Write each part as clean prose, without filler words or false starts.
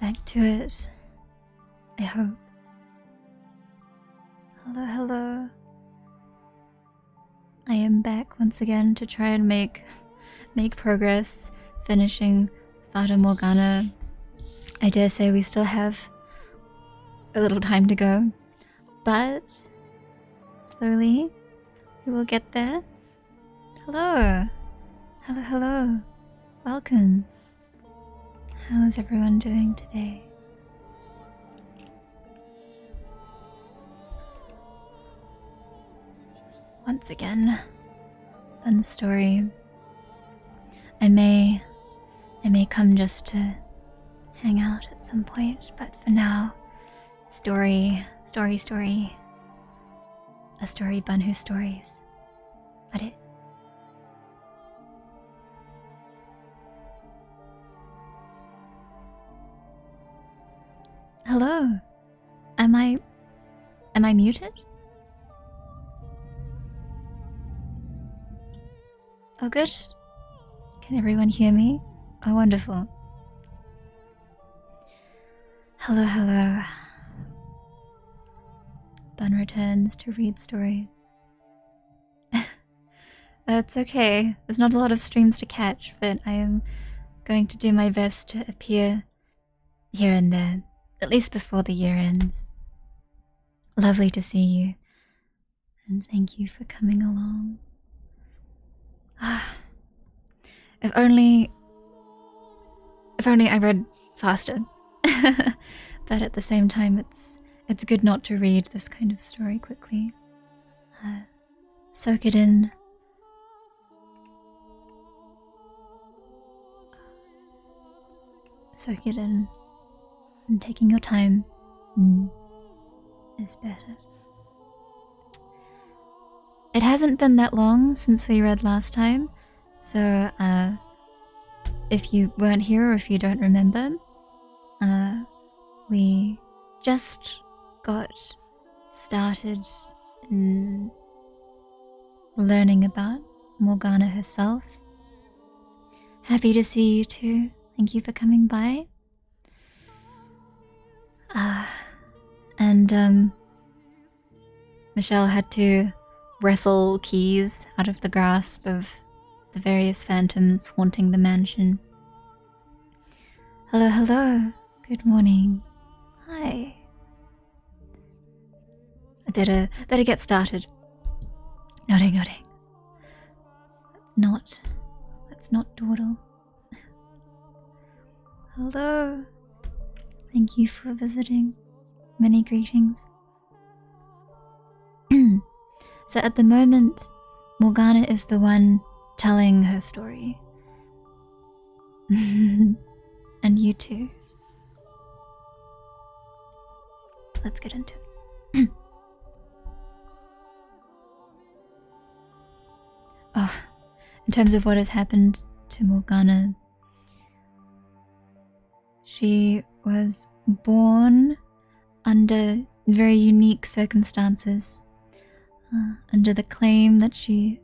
back to it. I hope. Hello, hello. I am back once again to try and make progress finishing Fata Morgana. I dare say we still have a little time to go, but slowly we will get there. Hello. Hello, hello. Welcome. How is everyone doing today? Once again, fun story. I may come just to hang out at some point, but for now, story. A story Bunhu stories. What it? Hello. Am I muted? Oh good. Can everyone hear me? Oh wonderful. Hello, hello. Bun returns to read stories. That's okay. There's not a lot of streams to catch, but I am going to do my best to appear here and there, at least before the year ends. Lovely to see you, and thank you for coming along. If only I read faster. But at the same time, it's good not to read this kind of story quickly. Soak it in. Soak it in. And taking your time is better. It hasn't been that long since we read last time, so if you weren't here or if you don't remember, we just got started in learning about Morgana herself. Happy to see you too. Thank you for coming by. And Michelle had to wrestle keys out of the grasp of the various phantoms haunting the mansion. Hello, hello. Good morning. Hi. I better get started. Nodding. Let's not dawdle. Hello. Thank you for visiting. Many greetings. So at the moment, Morgana is the one telling her story. And you too. Let's get into it. Oh, in terms of what has happened to Morgana, she was born under very unique circumstances, under the claim that she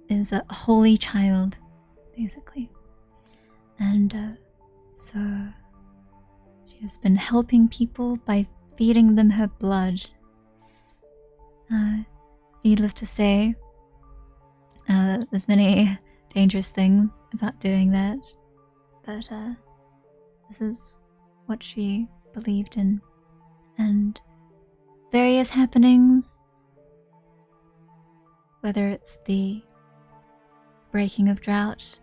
is a holy child, basically. And so she has been helping people by feeding them her blood. Needless to say, there's many dangerous things about doing that, but this is what she believed in. And various happenings, whether it's the breaking of drought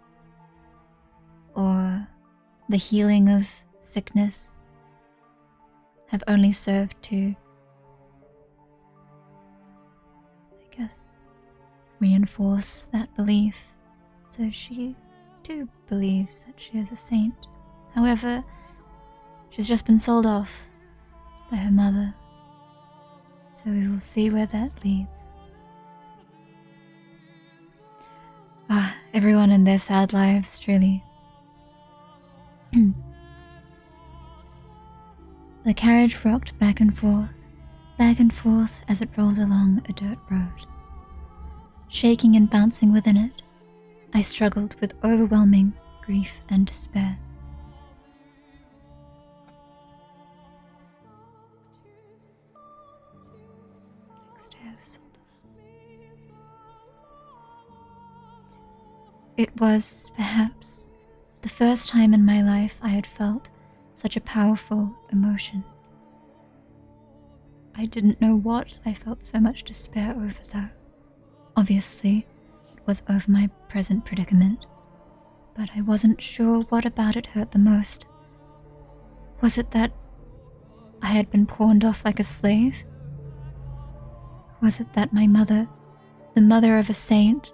or the healing of sickness, have only served to, I guess, reinforce that belief. So she too believes that she is a saint. However, she's just been sold off by her mother. So we will see where that leads. Everyone in their sad lives, truly. The carriage rocked back and forth as it rolled along a dirt road. Shaking and bouncing within it, I struggled with overwhelming grief and despair. It was, perhaps, the first time in my life I had felt such a powerful emotion. I didn't know what I felt so much despair over, though. Obviously, it was over my present predicament, but I wasn't sure what about it hurt the most. Was it that I had been pawned off like a slave? Was it that my mother, the mother of a saint,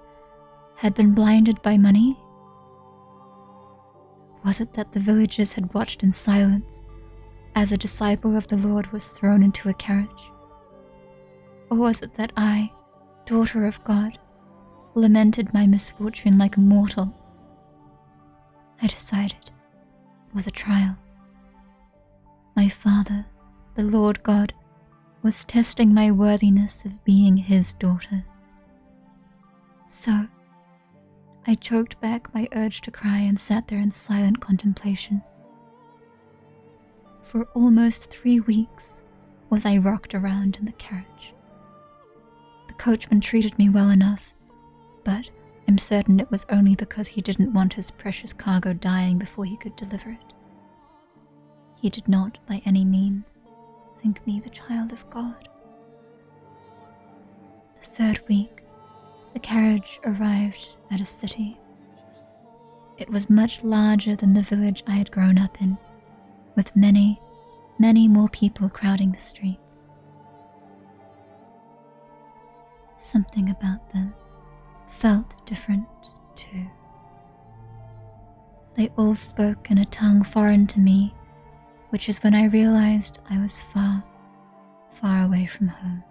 had been blinded by money? Was it that the villagers had watched in silence as a disciple of the Lord was thrown into a carriage? Or was it that I, daughter of God, lamented my misfortune like a mortal? I decided it was a trial. My Father, the Lord God, was testing my worthiness of being his daughter. So, I choked back my urge to cry and sat there in silent contemplation. For almost 3 weeks was I rocked around in the carriage. The coachman treated me well enough, but I'm certain it was only because he didn't want his precious cargo dying before he could deliver it. He did not, by any means, think me the child of God. The 3rd week, the carriage arrived at a city. It was much larger than the village I had grown up in, with many, many more people crowding the streets. Something about them felt different, too. They all spoke in a tongue foreign to me, which is when I realized I was far, far away from home.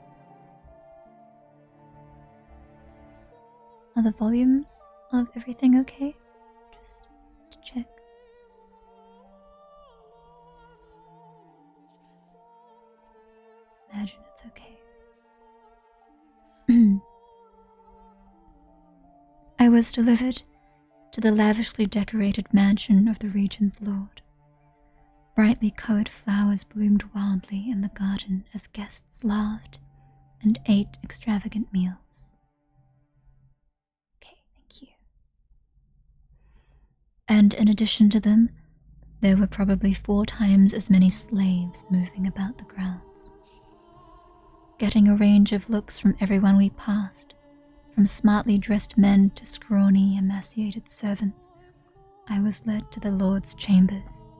Are the volumes of everything okay? Just to check. Imagine it's okay. I was delivered to the lavishly decorated mansion of the region's lord. Brightly colored flowers bloomed wildly in the garden as guests laughed and ate extravagant meals. Okay, thank you. And in addition to them, there were probably 4 times as many slaves moving about the grounds. Getting a range of looks from everyone we passed, from smartly dressed men to scrawny, emaciated servants, I was led to the Lord's chambers.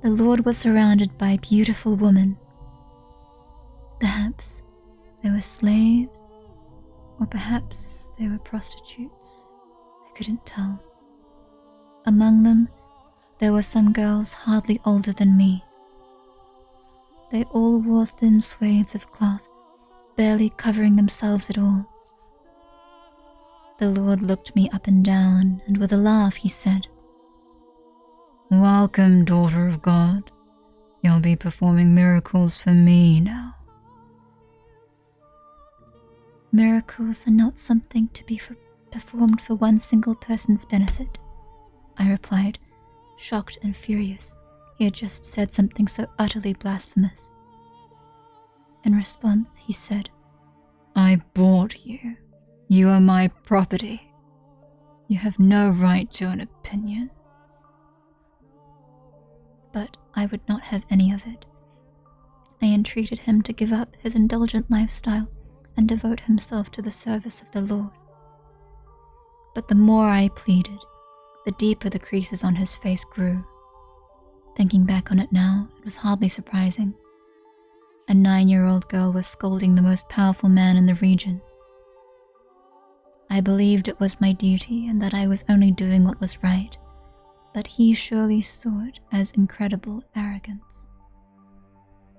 The Lord was surrounded by beautiful women. Perhaps they were slaves, or perhaps they were prostitutes. I couldn't tell. Among them, there were some girls hardly older than me. They all wore thin swathes of cloth, barely covering themselves at all. The Lord looked me up and down, and with a laugh he said, "Welcome, daughter of God. You'll be performing miracles for me now." Miracles are not something to be performed for one single person's benefit, I replied, shocked and furious. He had just said something so utterly blasphemous. In response, he said, "I bought you. You are my property. You have no right to an opinion." But I would not have any of it. I entreated him to give up his indulgent lifestyle and devote himself to the service of the Lord. But the more I pleaded, the deeper the creases on his face grew. Thinking back on it now, it was hardly surprising. A 9-year-old girl was scolding the most powerful man in the region. I believed it was my duty and that I was only doing what was right, but he surely saw it as incredible arrogance.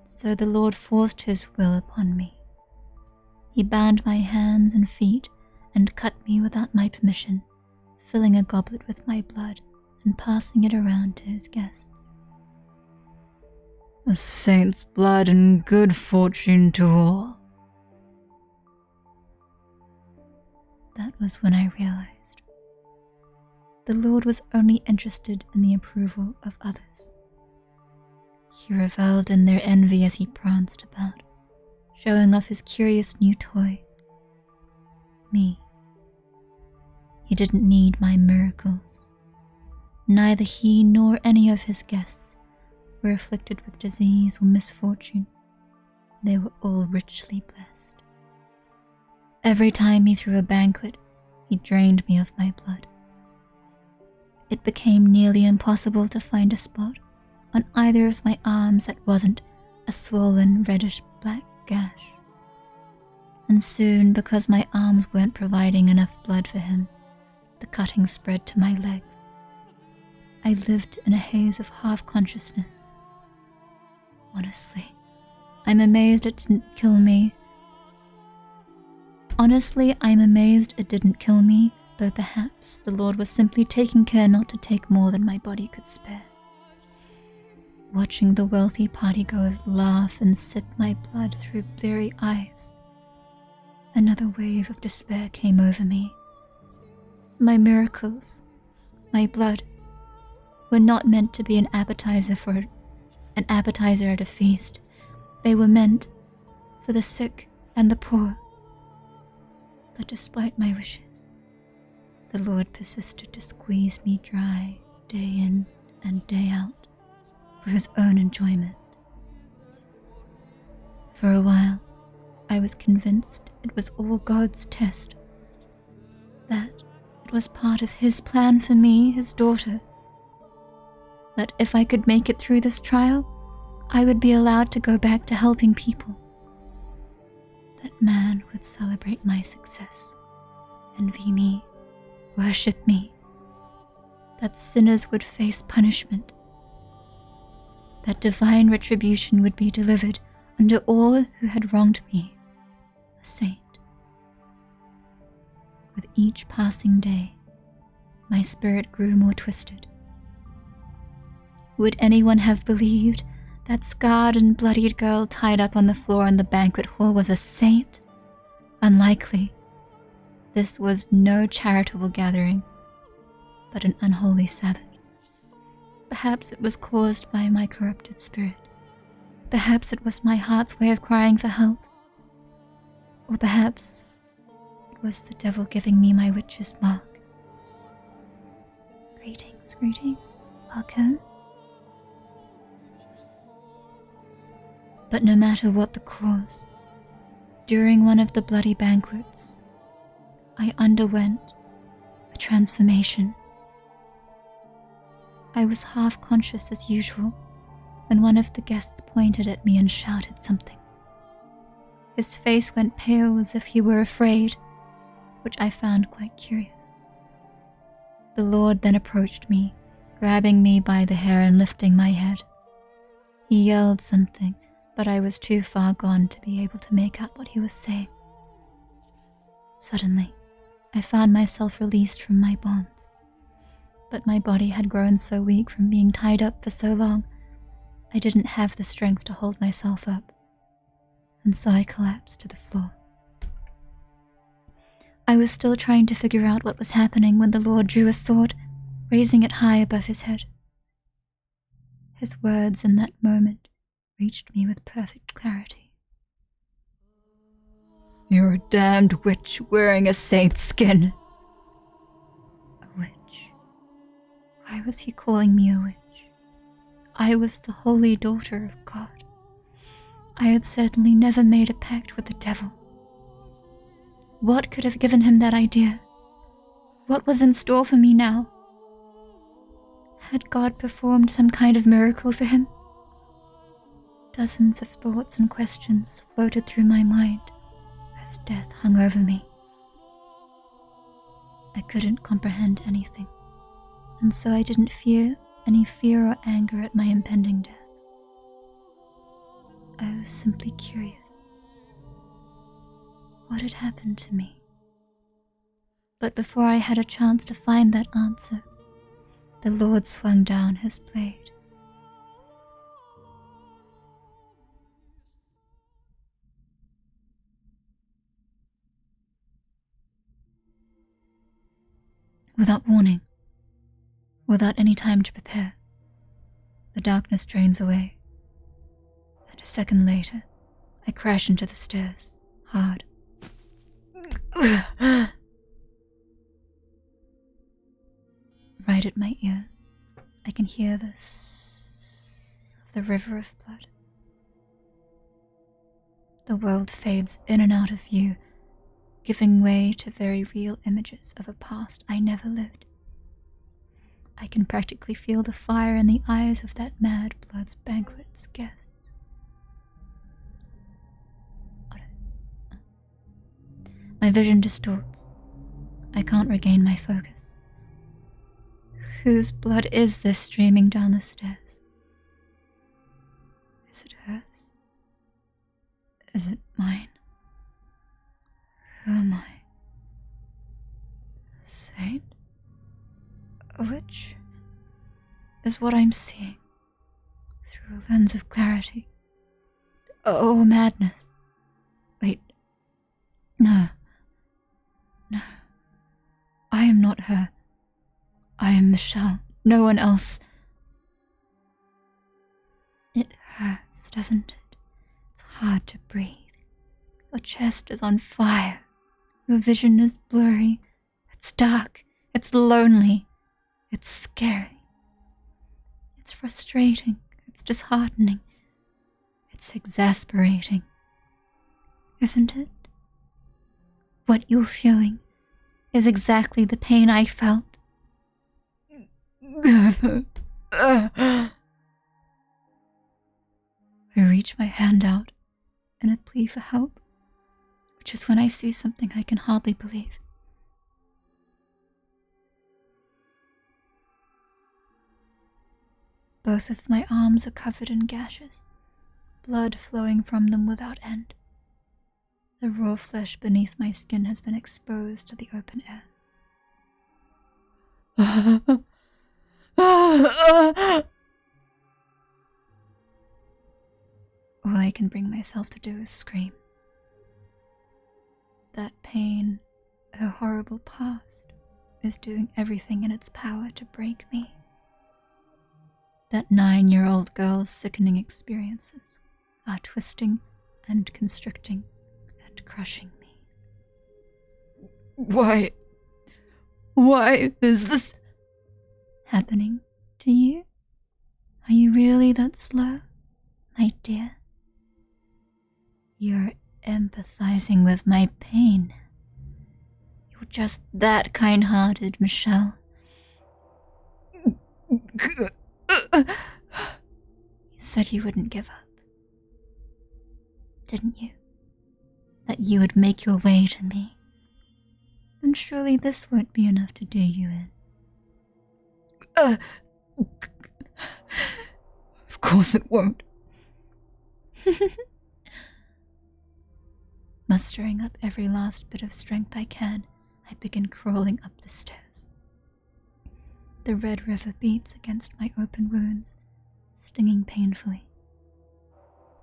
So the Lord forced his will upon me. He bound my hands and feet and cut me without my permission, filling a goblet with my blood and passing it around to his guests. "A saint's blood and good fortune to all." That was when I realized the Lord was only interested in the approval of others. He reveled in their envy as he pranced about, showing off his curious new toy, me. He didn't need my miracles. Neither he nor any of his guests were afflicted with disease or misfortune. They were all richly blessed. Every time he threw a banquet, he drained me of my blood. It became nearly impossible to find a spot on either of my arms that wasn't a swollen reddish-black gash. And soon, because my arms weren't providing enough blood for him, the cutting spread to my legs. I lived in a haze of half-consciousness. Honestly, I'm amazed it didn't kill me. Though perhaps the Lord was simply taking care not to take more than my body could spare. Watching the wealthy partygoers laugh and sip my blood through bleary eyes, another wave of despair came over me. My miracles, my blood, were not meant to be an appetizer at a feast. They were meant for the sick and the poor. But despite my wishes, the Lord persisted to squeeze me dry day in and day out for his own enjoyment. For a while, I was convinced it was all God's test, that it was part of his plan for me, his daughter, that if I could make it through this trial, I would be allowed to go back to helping people. That man would celebrate my success, envy me, worship me, that sinners would face punishment, that divine retribution would be delivered unto all who had wronged me, a saint. With each passing day, my spirit grew more twisted. Would anyone have believed that scarred and bloodied girl tied up on the floor in the banquet hall was a saint? Unlikely. This was no charitable gathering, but an unholy Sabbath. Perhaps it was caused by my corrupted spirit. Perhaps it was my heart's way of crying for help. Or perhaps it was the devil giving me my witch's mark. Greetings, welcome. But no matter what the cause, during one of the bloody banquets, I underwent a transformation. I was half conscious as usual when one of the guests pointed at me and shouted something. His face went pale as if he were afraid, which I found quite curious. The Lord then approached me, grabbing me by the hair and lifting my head. He yelled something, but I was too far gone to be able to make out what he was saying. Suddenly, I found myself released from my bonds, but my body had grown so weak from being tied up for so long, I didn't have the strength to hold myself up, and so I collapsed to the floor. I was still trying to figure out what was happening when the Lord drew a sword, raising it high above his head. His words in that moment reached me with perfect clarity. "You're a damned witch wearing a saint's skin." A witch? Why was he calling me a witch? I was the holy daughter of God. I had certainly never made a pact with the devil. What could have given him that idea? What was in store for me now? Had God performed some kind of miracle for him? Dozens of thoughts and questions floated through my mind as death hung over me. I couldn't comprehend anything, and so I didn't feel any fear or anger at my impending death. I was simply curious. What had happened to me? But before I had a chance to find that answer, the Lord swung down his blade. Without warning, without any time to prepare, the darkness drains away, and a second later, I crash into the stairs, hard. right at my ear. I can hear the of the river of blood. The world fades in and out of view, giving way to very real images of a past I never lived. I can practically feel the fire in the eyes of that mad blood's banquet's guests. My vision distorts. I can't regain my focus. Whose blood is this streaming down the stairs? Is it hers? Is it mine? Who am I? Saint? Which is what I'm seeing through a lens of clarity? Oh, madness. Wait. No. No. I am not her. I am Michelle. No one else. It hurts, doesn't it? It's hard to breathe. Your chest is on fire. Your vision is blurry. It's dark. It's lonely. It's scary. It's frustrating. It's disheartening. It's exasperating. Isn't it? What you're feeling is exactly the pain I felt. I reach my hand out in a plea for help, which is when I see something I can hardly believe. Both of my arms are covered in gashes, blood flowing from them without end. The raw flesh beneath my skin has been exposed to the open air. All I can bring myself to do is scream. That pain, a horrible past, is doing everything in its power to break me. That 9-year-old girl's sickening experiences are twisting and constricting and crushing me. Why is this happening to you? Are you really that slow, my dear? You're empathizing with my pain. You're just that kind-hearted, Michelle. You said you wouldn't give up, didn't you? That you would make your way to me. Then surely this won't be enough to do you in. Of course it won't. Mustering up every last bit of strength I can, I begin crawling up the stairs. The red river beats against my open wounds, stinging painfully.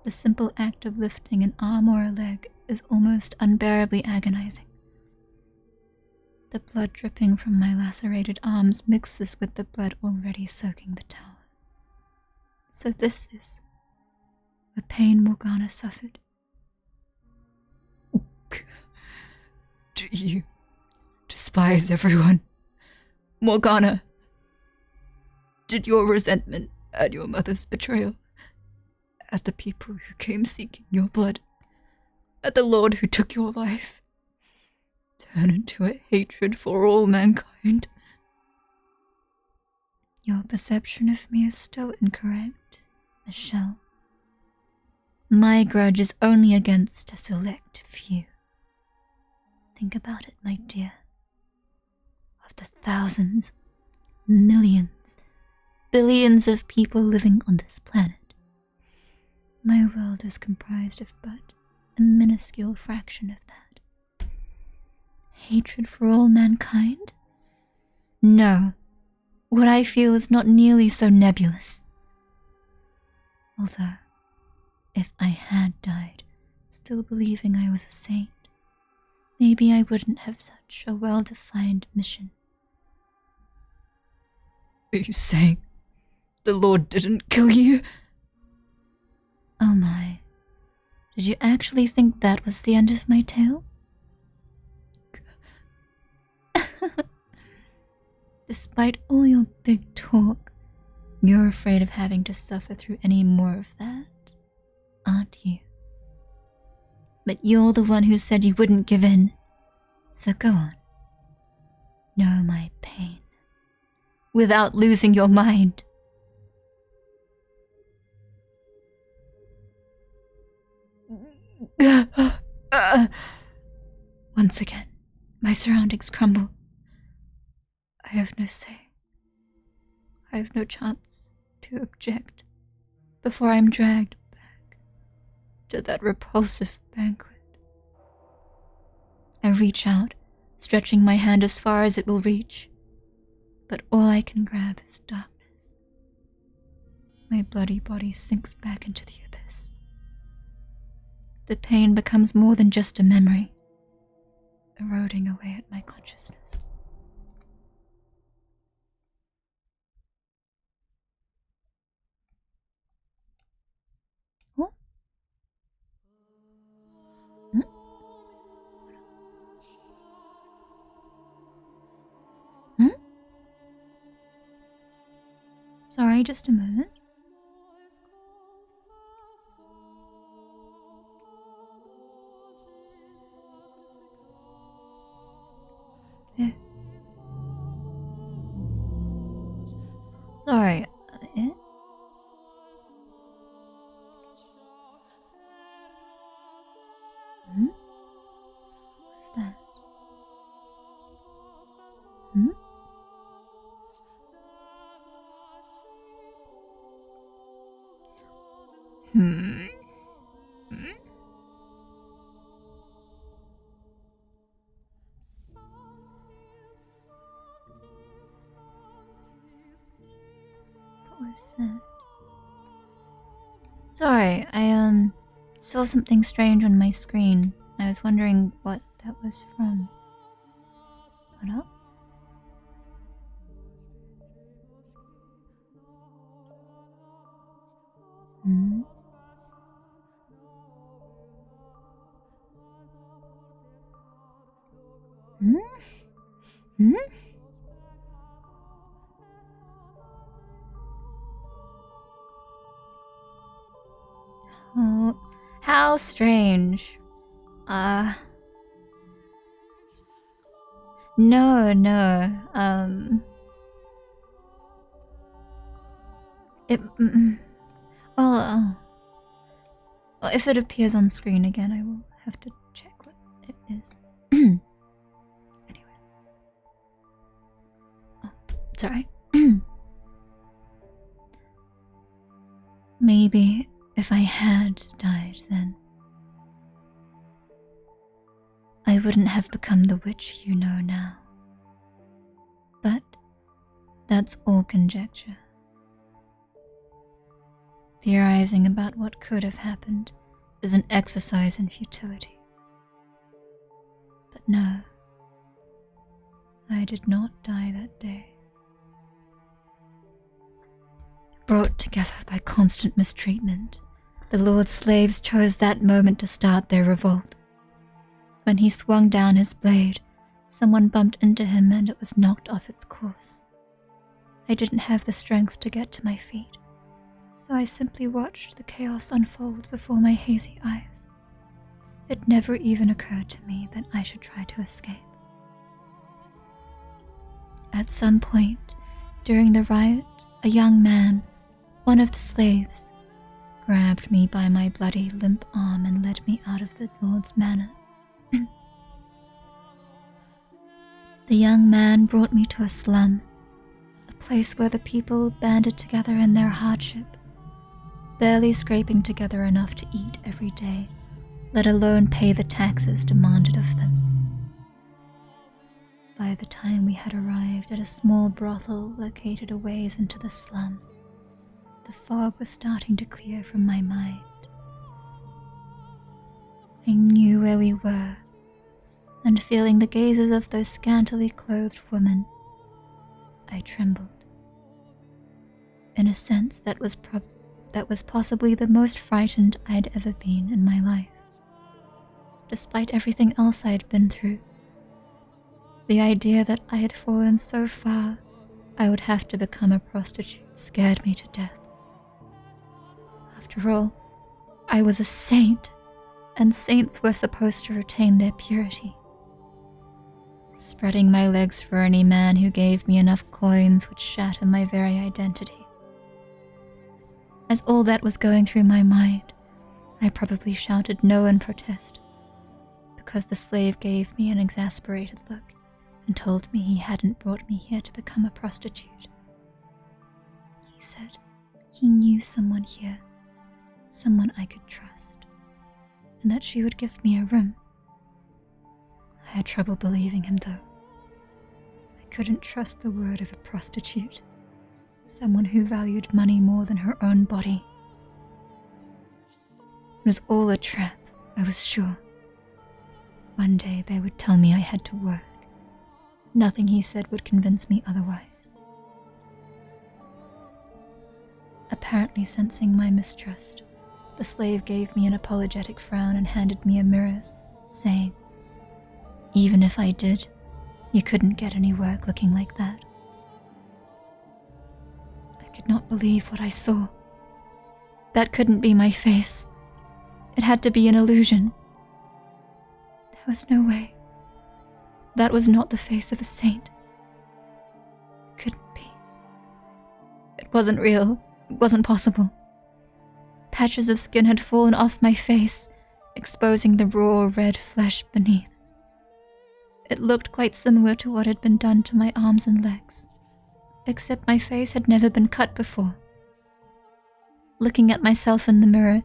The simple act of lifting an arm or a leg is almost unbearably agonizing. The blood dripping from my lacerated arms mixes with the blood already soaking the tower. So this is the pain Morgana suffered. Do you despise everyone? Morgana, did your resentment at your mother's betrayal, at the people who came seeking your blood, at the Lord who took your life, turn into a hatred for all mankind? Your perception of me is still incorrect, Michelle. My grudge is only against a select few. Think about it, my dear. Of the thousands, millions, billions of people living on this planet, my world is comprised of but a minuscule fraction of that. Hatred for all mankind? No, what I feel is not nearly so nebulous. Although, if I had died, still believing I was a saint, maybe I wouldn't have such a well-defined mission. Are you saying the Lord didn't kill you? Oh my. Did you actually think that was the end of my tale? Despite all your big talk, you're afraid of having to suffer through any more of that, aren't you? But you're the one who said you wouldn't give in. So go on. Know my pain. Without losing your mind. Once again, my surroundings crumble. I have no say. I have no chance to object before I'm dragged back to that repulsive banquet. I reach out, stretching my hand as far as it will reach, but all I can grab is darkness. My bloody body sinks back into the abyss. The pain becomes more than just a memory, eroding away at my consciousness. Oh? Hmm? Hmm? Sorry, just a moment. Yeah. Sorry. Yeah? Hmm? What's that? Hmm? Hmm? Hmm? What was that? Sorry, I saw something strange on my screen. I was wondering what that was from. What up? Hmm? Hmm? Hmm? Oh, how strange. No. Well, if it appears on screen again, I will have to check what it is. Anyway. Oh, it's alright. Maybe if I had died then, I wouldn't have become the witch you know now. But that's all conjecture. Theorizing about what could have happened is an exercise in futility. But no, I did not die that day. Brought together by constant mistreatment, the Lord's slaves chose that moment to start their revolt. When he swung down his blade, someone bumped into him and it was knocked off its course. I didn't have the strength to get to my feet, so I simply watched the chaos unfold before my hazy eyes. It never even occurred to me that I should try to escape. At some point, during the riot, a young man, one of the slaves, grabbed me by my bloody, limp arm and led me out of the Lord's manor. The young man brought me to a slum, a place where the people banded together in their hardship, barely scraping together enough to eat every day, let alone pay the taxes demanded of them. By the time we had arrived at a small brothel located a ways into the slum, the fog was starting to clear from my mind. I knew where we were, and feeling the gazes of those scantily clothed women, I trembled. In a sense that was possibly the most frightened I'd ever been in my life. Despite everything else I'd been through, the idea that I had fallen so far I would have to become a prostitute scared me to death. After all, I was a saint, and saints were supposed to retain their purity. Spreading my legs for any man who gave me enough coins would shatter my very identity. As all that was going through my mind, I probably shouted no in protest, because the slave gave me an exasperated look and told me he hadn't brought me here to become a prostitute. He said he knew someone here, someone I could trust, and that she would give me a room. I had trouble believing him, though. I couldn't trust the word of a prostitute, someone who valued money more than her own body. It was all a trap, I was sure. One day they would tell me I had to work. Nothing he said would convince me otherwise. Apparently sensing my mistrust, the slave gave me an apologetic frown and handed me a mirror, saying, "Even if I did, you couldn't get any work looking like that." I could not believe what I saw. That couldn't be my face. It had to be an illusion. There was no way. That was not the face of a saint. It couldn't be. It wasn't real. It wasn't possible. Patches of skin had fallen off my face, exposing the raw red flesh beneath. It looked quite similar to what had been done to my arms and legs, except my face had never been cut before. Looking at myself in the mirror,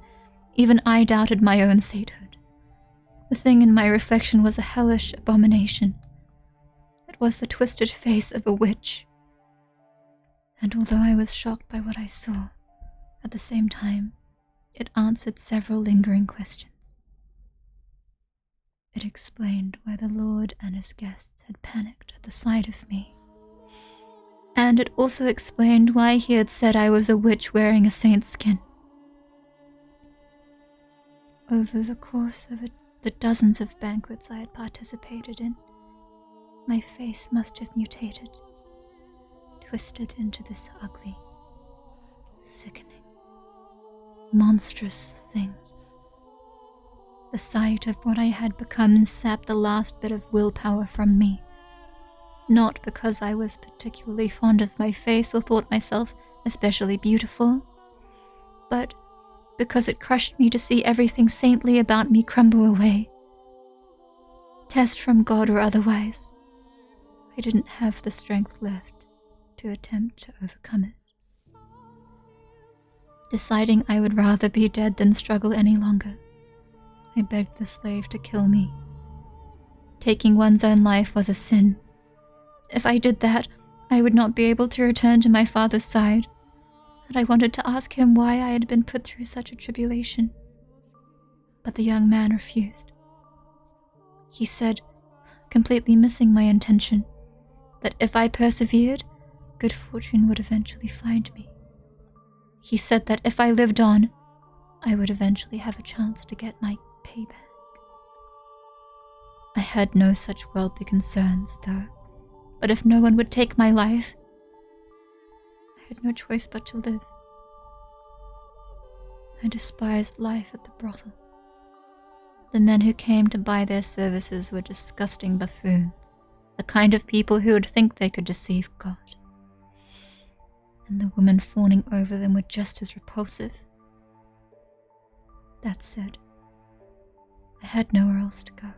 even I doubted my own sainthood. The thing in my reflection was a hellish abomination. It was the twisted face of a witch. And although I was shocked by what I saw, at the same time, it answered several lingering questions. It explained why the Lord and his guests had panicked at the sight of me. And it also explained why he had said I was a witch wearing a saint's skin. Over the course of the dozens of banquets I had participated in, my face must have mutated, twisted into this ugly, sickening, monstrous thing. The sight of what I had become sapped the last bit of willpower from me, not because I was particularly fond of my face or thought myself especially beautiful, but because it crushed me to see everything saintly about me crumble away. Test from God or otherwise, I didn't have the strength left to attempt to overcome it. Deciding I would rather be dead than struggle any longer, I begged the slave to kill me. Taking one's own life was a sin. If I did that, I would not be able to return to my father's side, and I wanted to ask him why I had been put through such a tribulation. But the young man refused. He said, completely missing my intention, that if I persevered, good fortune would eventually find me. He said that if I lived on, I would eventually have a chance to get my payback. I had no such worldly concerns, though, but if no one would take my life, I had no choice but to live. I despised life at the brothel. The men who came to buy their services were disgusting buffoons, the kind of people who would think they could deceive God. And the women fawning over them were just as repulsive. That said, I had nowhere else to go,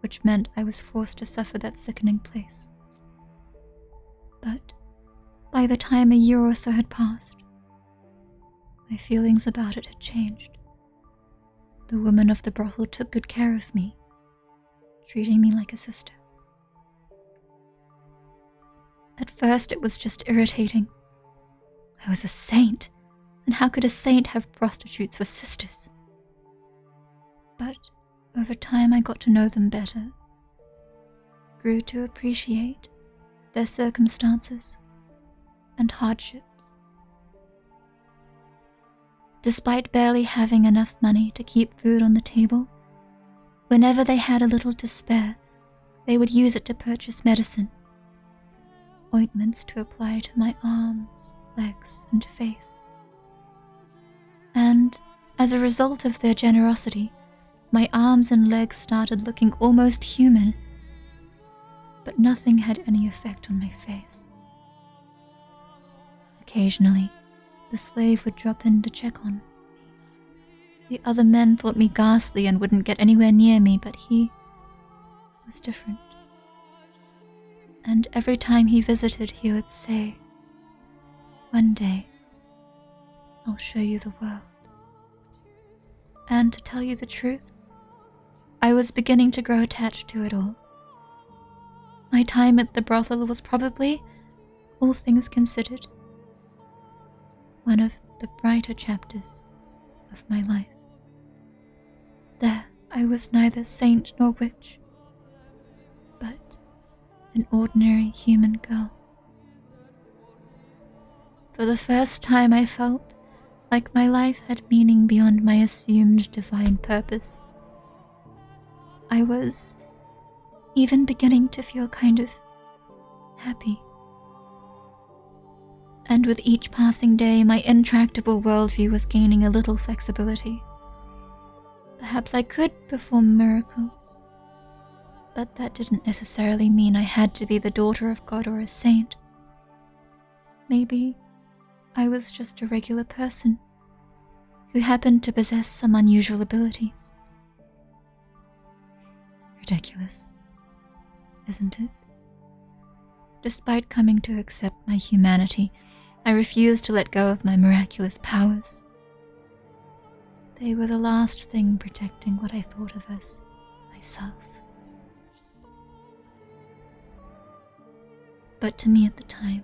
which meant I was forced to suffer that sickening place. But by the time a year or so had passed, my feelings about it had changed. The women of the brothel took good care of me, treating me like a sister. At first it was just irritating. I was a saint, and how could a saint have prostitutes for sisters? But over time I got to know them better, grew to appreciate their circumstances and hardships. Despite barely having enough money to keep food on the table, whenever they had a little to spare, they would use it to purchase medicine. ointments to apply to my arms, legs, and face. And as a result of their generosity, my arms and legs started looking almost human, but nothing had any effect on my face. Occasionally, the slave would drop in to check on me. The other men thought me ghastly and wouldn't get anywhere near me, but he was different. And every time he visited, he would say, "One day, I'll show you the world." And to tell you the truth, I was beginning to grow attached to it all. My time at the brothel was probably, all things considered, one of the brighter chapters of my life. There, I was neither saint nor witch, but an ordinary human girl. For the first time, I felt like my life had meaning beyond my assumed divine purpose. I was even beginning to feel kind of happy. And with each passing day, my intractable worldview was gaining a little flexibility. Perhaps I could perform miracles, but that didn't necessarily mean I had to be the daughter of God or a saint. Maybe I was just a regular person who happened to possess some unusual abilities. Ridiculous, isn't it? Despite coming to accept my humanity, I refused to let go of my miraculous powers. They were the last thing protecting what I thought of as myself. But to me at the time,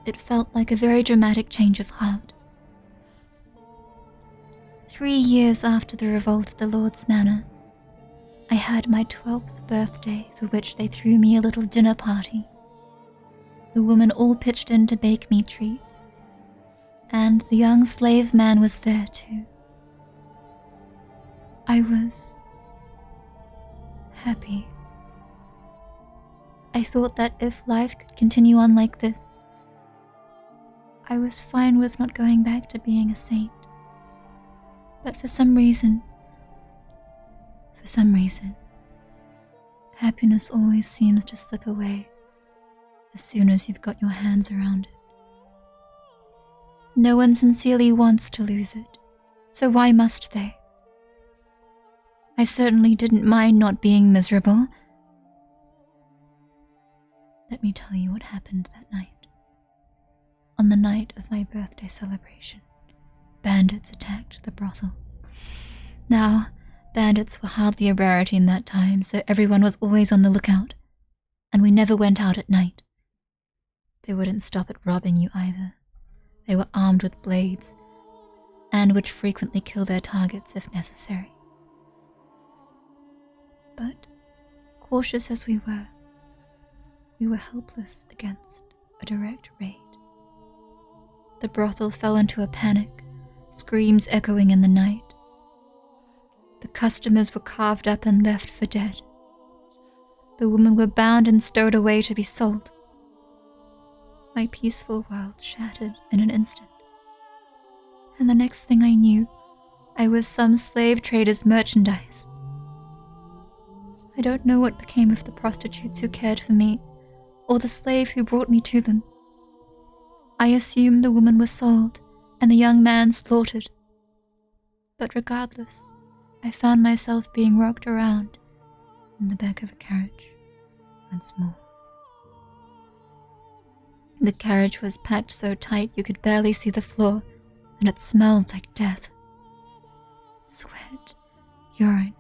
it felt like a very dramatic change of heart. 3 years after the revolt at the Lord's Manor, I had my 12th birthday, for which they threw me a little dinner party. The women all pitched in to bake me treats, and the young slave man was there too. I was happy. I thought that if life could continue on like this, I was fine with not going back to being a saint. But for some reason, happiness always seems to slip away as soon as you've got your hands around it. No one sincerely wants to lose it, so why must they? I certainly didn't mind not being miserable. Let me tell you what happened that night. On the night of my birthday celebration, bandits attacked the brothel. Now, bandits were hardly a rarity in that time, so everyone was always on the lookout, and we never went out at night. They wouldn't stop at robbing you either. They were armed with blades, and would frequently kill their targets if necessary. But, cautious as we were helpless against a direct raid. The brothel fell into a panic, screams echoing in the night. The customers were carved up and left for dead. The women were bound and stowed away to be sold. My peaceful world shattered in an instant. And the next thing I knew, I was some slave trader's merchandise. I don't know what became of the prostitutes who cared for me, or the slave who brought me to them. I assume the woman was sold, and the young man slaughtered. But regardless, I found myself being rocked around in the back of a carriage once more. The carriage was packed so tight you could barely see the floor, and it smelled like death. Sweat, urine,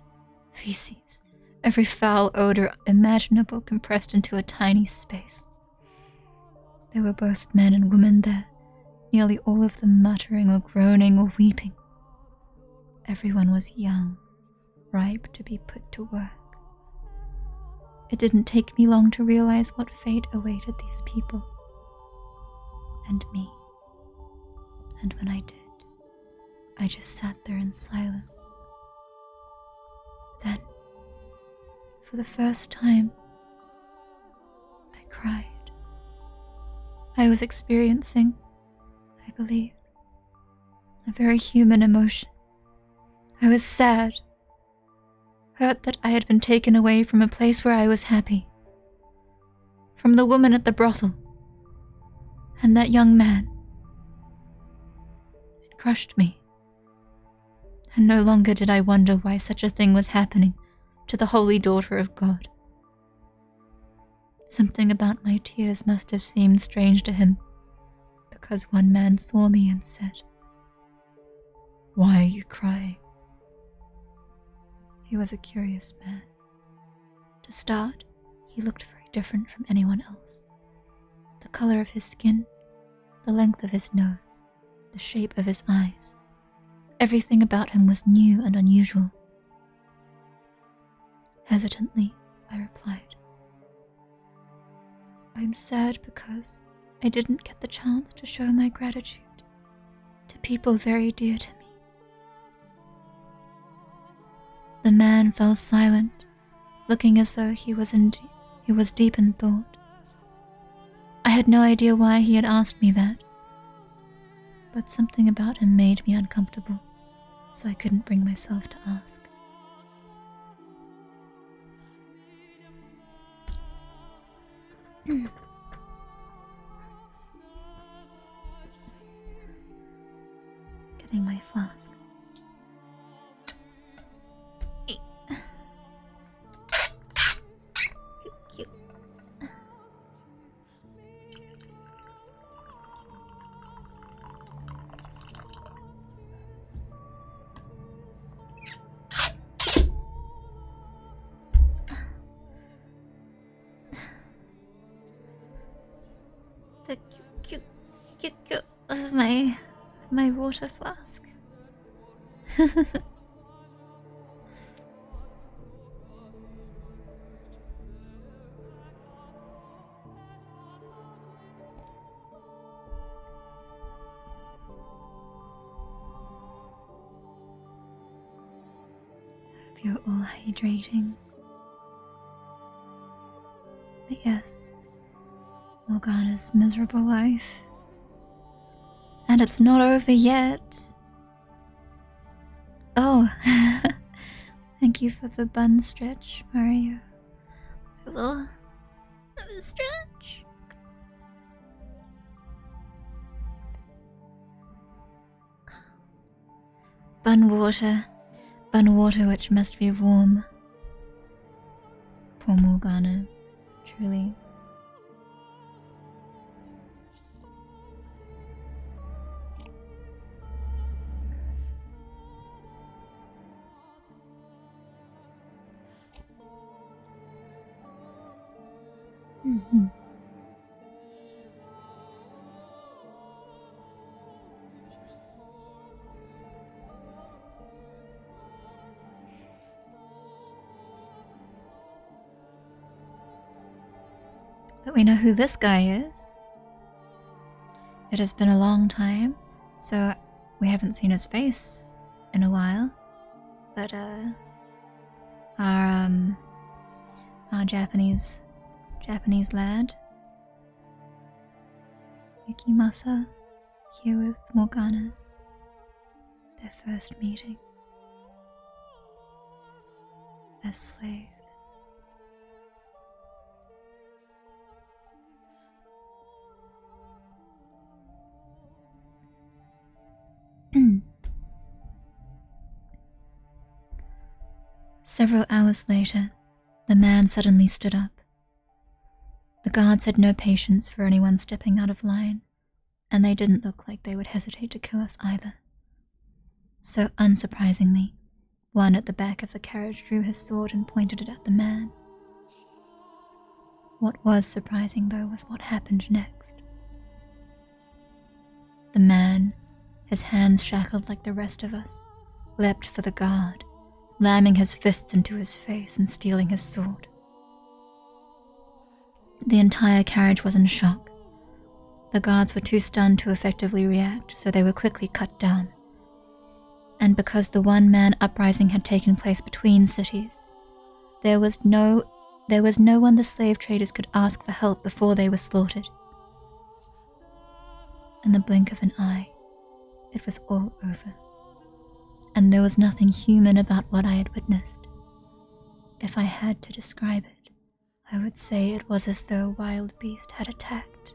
feces, every foul odor imaginable compressed into a tiny space. There were both men and women there, nearly all of them muttering or groaning or weeping. Everyone was young, ripe to be put to work. It didn't take me long to realize what fate awaited these people. And me. And when I did, I just sat there in silence. Then, for the first time, I cried. I was experiencing, I believe, a very human emotion. I was sad, hurt that I had been taken away from a place where I was happy, from the woman at the brothel, and that young man. It crushed me, and no longer did I wonder why such a thing was happening to the holy daughter of God. Something about my tears must have seemed strange to him, because one man saw me and said, "Why are you crying?" He was a curious man. To start, he looked very different from anyone else. The color of his skin, the length of his nose, the shape of his eyes. Everything about him was new and unusual. Hesitantly, I replied, "I'm sad because I didn't get the chance to show my gratitude to people very dear to me." The man fell silent, looking as though he was deep in thought. I had no idea why he had asked me that, but something about him made me uncomfortable, so I couldn't bring myself to ask. Getting my flask. Cute. The cute of my water flask. Hope you're all hydrating. But yes, Morgana's miserable life. And it's not over yet. Oh, thank you for the bun stretch, Mario. A little stretch. Bun water which must be warm. Poor Morgana, truly. Mm-hmm. But we know who this guy is. It has been a long time, so we haven't seen his face in a while. But our Japanese lad, Yukimasa, here with Morgana, their first meeting as slaves. Several hours later, the man suddenly stood up. The guards had no patience for anyone stepping out of line, and they didn't look like they would hesitate to kill us either. So unsurprisingly, one at the back of the carriage drew his sword and pointed it at the man. What was surprising, though, was what happened next. The man, his hands shackled like the rest of us, leapt for the guard, slamming his fists into his face and stealing his sword. The entire carriage was in shock. The guards were too stunned to effectively react, so they were quickly cut down. And because the one-man uprising had taken place between cities, there was no one the slave traders could ask for help before they were slaughtered. In the blink of an eye, it was all over, and there was nothing human about what I had witnessed. If I had to describe it, I would say it was as though a wild beast had attacked.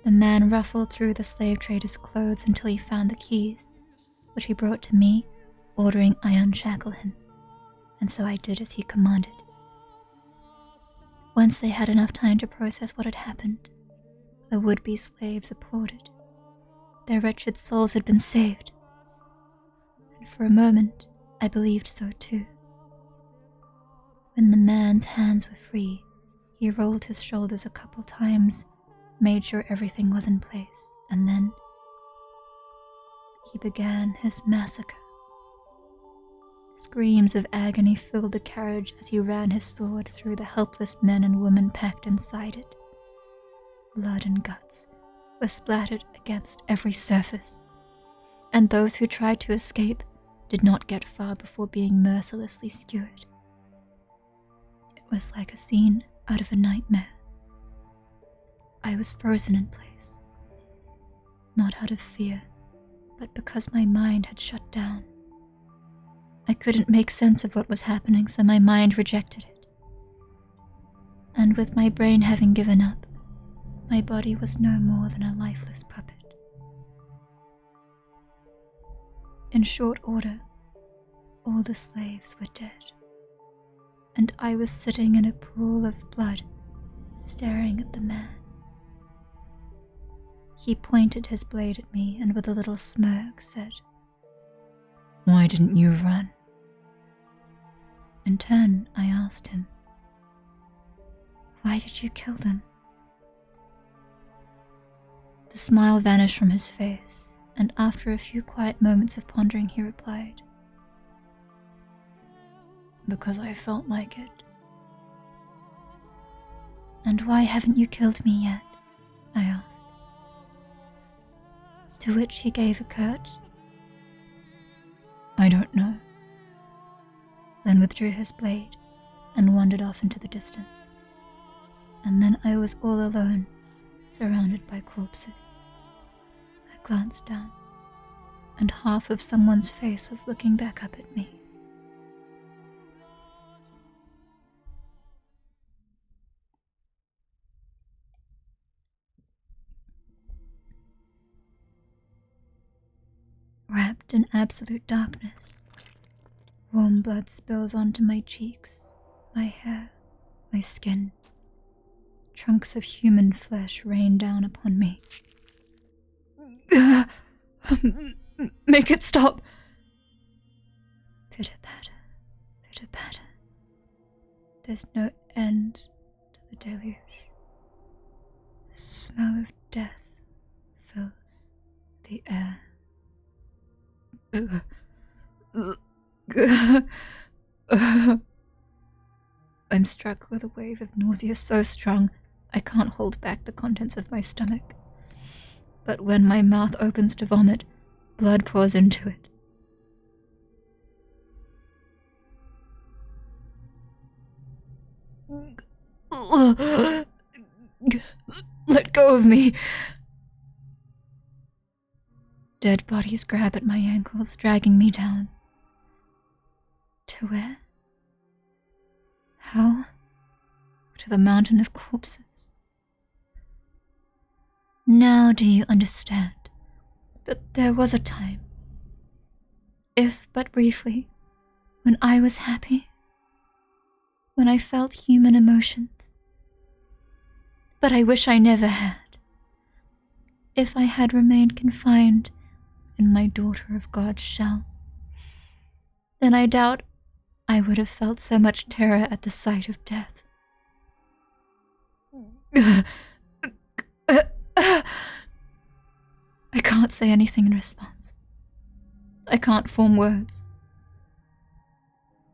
The man ruffled through the slave trader's clothes until he found the keys, which he brought to me, ordering I unshackle him, and so I did as he commanded. Once they had enough time to process what had happened, the would-be slaves applauded. Their wretched souls had been saved, and for a moment I believed so too. When the man's hands were free, he rolled his shoulders a couple times, made sure everything was in place, and then he began his massacre. Screams of agony filled the carriage as he ran his sword through the helpless men and women packed inside it. Blood and guts were splattered against every surface, and those who tried to escape did not get far before being mercilessly skewered. It was like a scene out of a nightmare. I was frozen in place, not out of fear, but because my mind had shut down. I couldn't make sense of what was happening, so my mind rejected it. And with my brain having given up, my body was no more than a lifeless puppet. In short order, all the slaves were dead, and I was sitting in a pool of blood, staring at the man. He pointed his blade at me and with a little smirk said, "Why didn't you run?" In turn, I asked him, "Why did you kill them?" The smile vanished from his face, and after a few quiet moments of pondering, he replied, "Because I felt like it." "And why haven't you killed me yet?" I asked. To which he gave a curt, "I don't know," then withdrew his blade and wandered off into the distance. And then I was all alone, surrounded by corpses. I glanced down, and half of someone's face was looking back up at me. Wrapped in absolute darkness, warm blood spills onto my cheeks, my hair, my skin. Chunks of human flesh rain down upon me. Make it stop! Pitter-patter, pitter-patter. There's no end to the deluge. The smell of death fills the air. I'm struck with a wave of nausea so strong I can't hold back the contents of my stomach. But when my mouth opens to vomit, blood pours into it. Let go of me! Dead bodies grab at my ankles, dragging me down. To where? Hell? To the mountain of corpses? Now do you understand that there was a time, if but briefly, when I was happy, when I felt human emotions? But I wish I never had. If I had remained confined in my daughter of God's shell, then I doubt I would have felt so much terror at the sight of death. I can't say anything in response. I can't form words.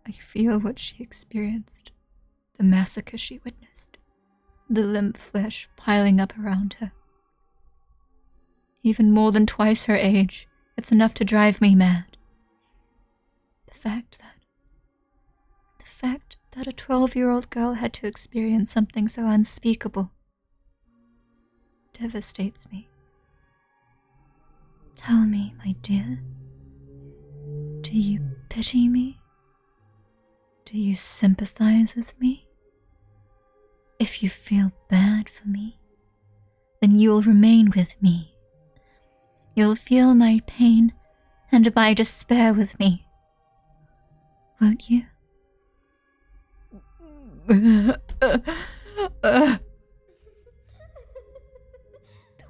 I feel what she experienced, the massacre she witnessed, the limp flesh piling up around her. Even more than twice her age, it's enough to drive me mad. The fact that a 12-year-old girl had to experience something so unspeakable. devastates me. Tell me, my dear, do you pity me? Do you sympathize with me? If you feel bad for me, then you'll remain with me. You'll feel my pain and my despair with me. Won't you? The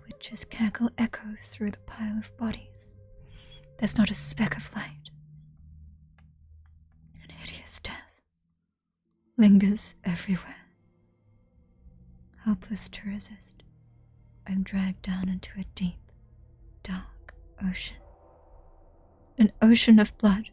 witch's cackle echoes through the pile of bodies. There's not a speck of light. An hideous death lingers everywhere. Helpless to resist, I'm dragged down into a deep, dark ocean. An ocean of blood.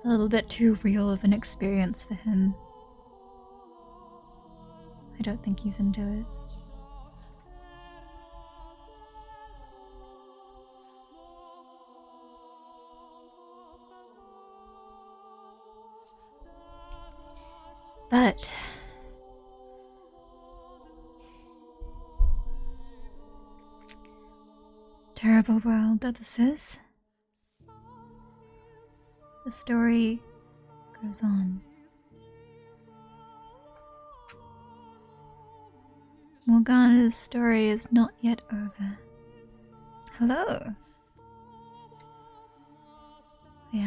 A little bit too real of an experience for him. I don't think he's into it. But terrible world that this is. The story goes on. Morgana's story is not yet over. Hello. We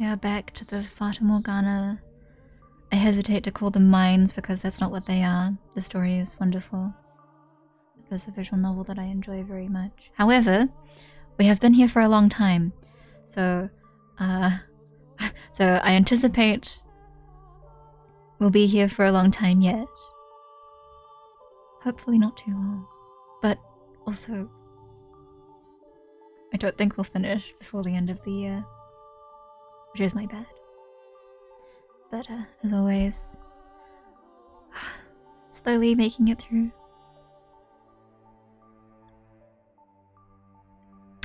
are back to the Fata Morgana. I hesitate to call them mines because that's not what they are. The story is wonderful. It is a visual novel that I enjoy very much. However, we have been here for a long time, so I anticipate we'll be here for a long time yet. Hopefully not too long. But also, I don't think we'll finish before the end of the year, which is my bad. But as always, slowly making it through.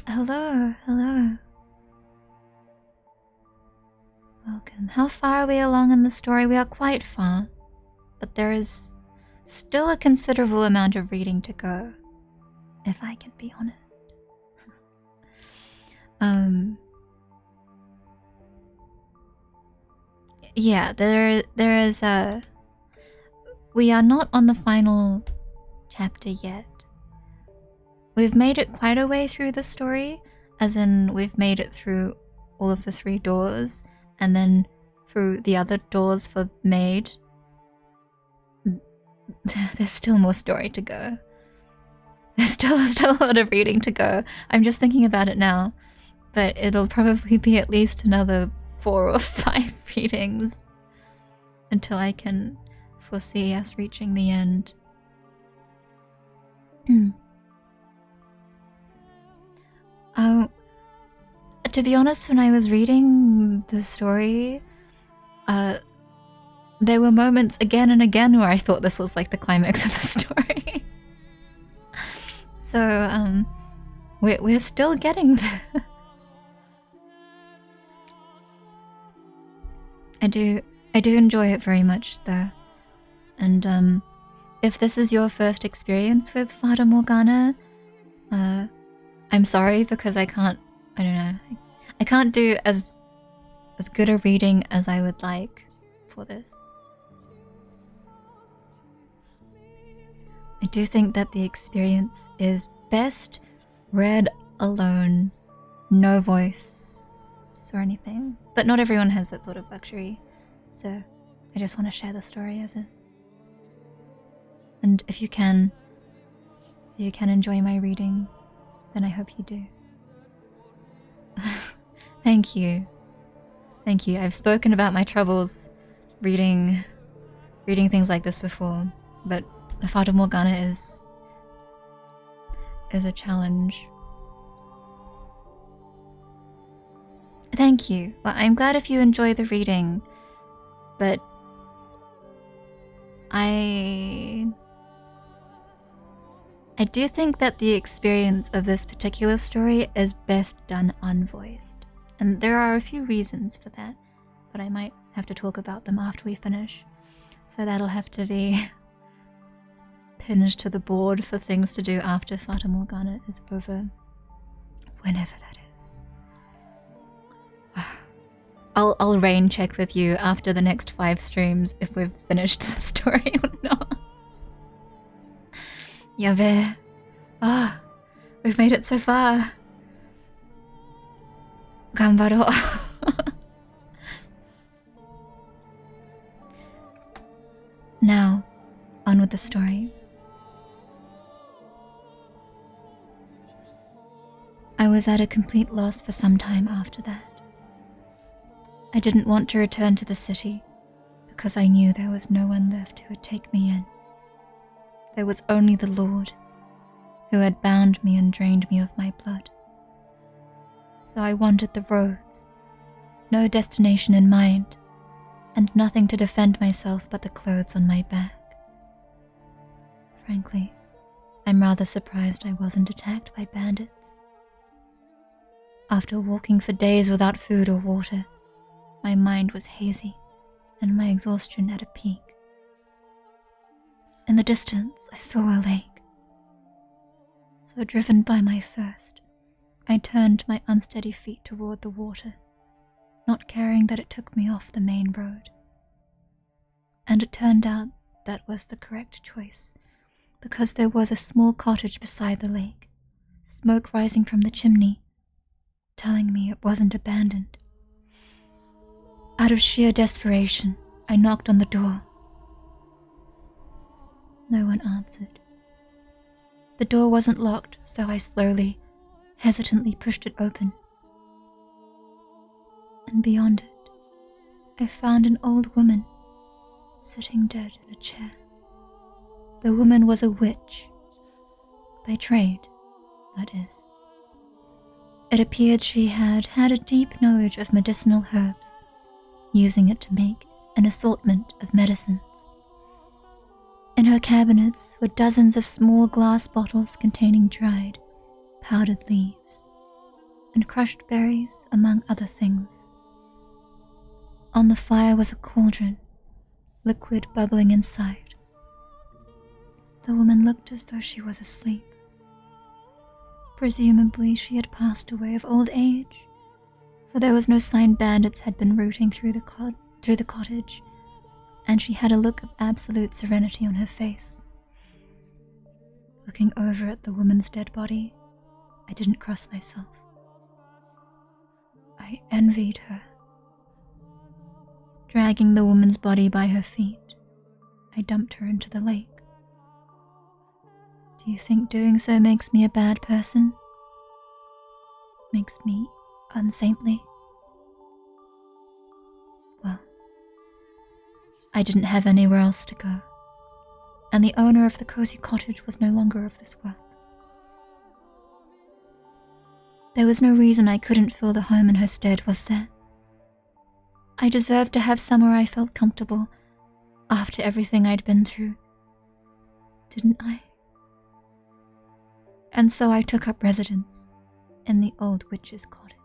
Hello. Welcome. How far are we along in the story? We are quite far, but there is still a considerable amount of reading to go, if I can be honest. Yeah, there is a... We are not on the final chapter yet. We've made it quite a way through the story, as in we've made it through all of the 3 doors, and then through the other doors for Maid. There's still more story to go. There's still a lot of reading to go. I'm just thinking about it now, but it'll probably be at least another 4 or 5 readings until I can foresee us reaching the end. To be honest, when I was reading the story, there were moments again and again where I thought this was like the climax of the story. So, we're still getting there. I do enjoy it very much though. And if this is your first experience with Fata Morgana, I'm sorry because I can't do as good a reading as I would like for this. I do think that the experience is best read alone, no voice or anything. But not everyone has that sort of luxury, so I just want to share the story as is. And if you can enjoy my reading, then I hope you do. Thank you. I've spoken about my troubles reading reading things like this before, but Fata Morgana is a challenge. Thank you. Well, I'm glad if you enjoy the reading, but I do think that the experience of this particular story is best done unvoiced. And there are a few reasons for that, but I might have to talk about them after we finish. So that'll have to be pinned to the board for things to do after Fata Morgana is over. Whenever that is. I'll rain check with you after the next 5 streams if we've finished the story or not. Yabe. Ah, we've made it so far. Ganbaro. Now, on with the story. I was at a complete loss for some time after that. I didn't want to return to the city because I knew there was no one left who would take me in. There was only the Lord, who had bound me and drained me of my blood. So I wandered the roads, no destination in mind, and nothing to defend myself but the clothes on my back. Frankly, I'm rather surprised I wasn't attacked by bandits. After walking for days without food or water, my mind was hazy and my exhaustion at a peak. In the distance, I saw a lake. So driven by my thirst, I turned my unsteady feet toward the water, not caring that it took me off the main road. And it turned out that was the correct choice, because there was a small cottage beside the lake, smoke rising from the chimney, telling me it wasn't abandoned. Out of sheer desperation, I knocked on the door. No one answered. The door wasn't locked, so I slowly, hesitantly pushed it open. And beyond it, I found an old woman, sitting dead in a chair. The woman was a witch. By trade, that is. It appeared she had a deep knowledge of medicinal herbs, using it to make an assortment of medicines. In her cabinets were dozens of small glass bottles containing dried, powdered leaves, and crushed berries, among other things. On the fire was a cauldron, liquid bubbling inside. The woman looked as though she was asleep. Presumably she had passed away of old age, for there was no sign bandits had been rooting through the cottage, and she had a look of absolute serenity on her face. Looking over at the woman's dead body, I didn't cross myself. I envied her. Dragging the woman's body by her feet, I dumped her into the lake. Do you think doing so makes me a bad person? Makes me unsaintly? Well, I didn't have anywhere else to go, and the owner of the cozy cottage was no longer of this world. There was no reason I couldn't fill the home in her stead, was there? I deserved to have somewhere I felt comfortable after everything I'd been through, didn't I? And so I took up residence in the old witch's cottage,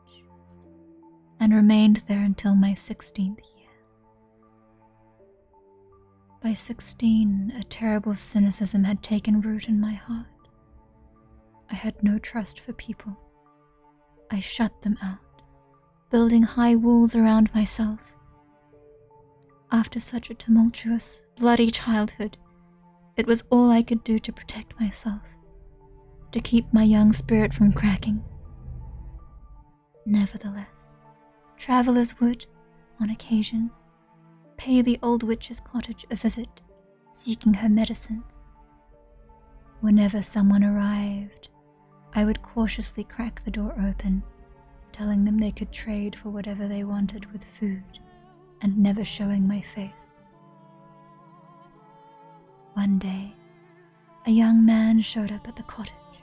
and remained there until my 16th year. By 16, a terrible cynicism had taken root in my heart. I had no trust for people. I shut them out, building high walls around myself. After such a tumultuous, bloody childhood, it was all I could do to protect myself, to keep my young spirit from cracking. Nevertheless, travelers would, on occasion, pay the old witch's cottage a visit, seeking her medicines. Whenever someone arrived, I would cautiously crack the door open, telling them they could trade for whatever they wanted with food, and never showing my face. One day, a young man showed up at the cottage.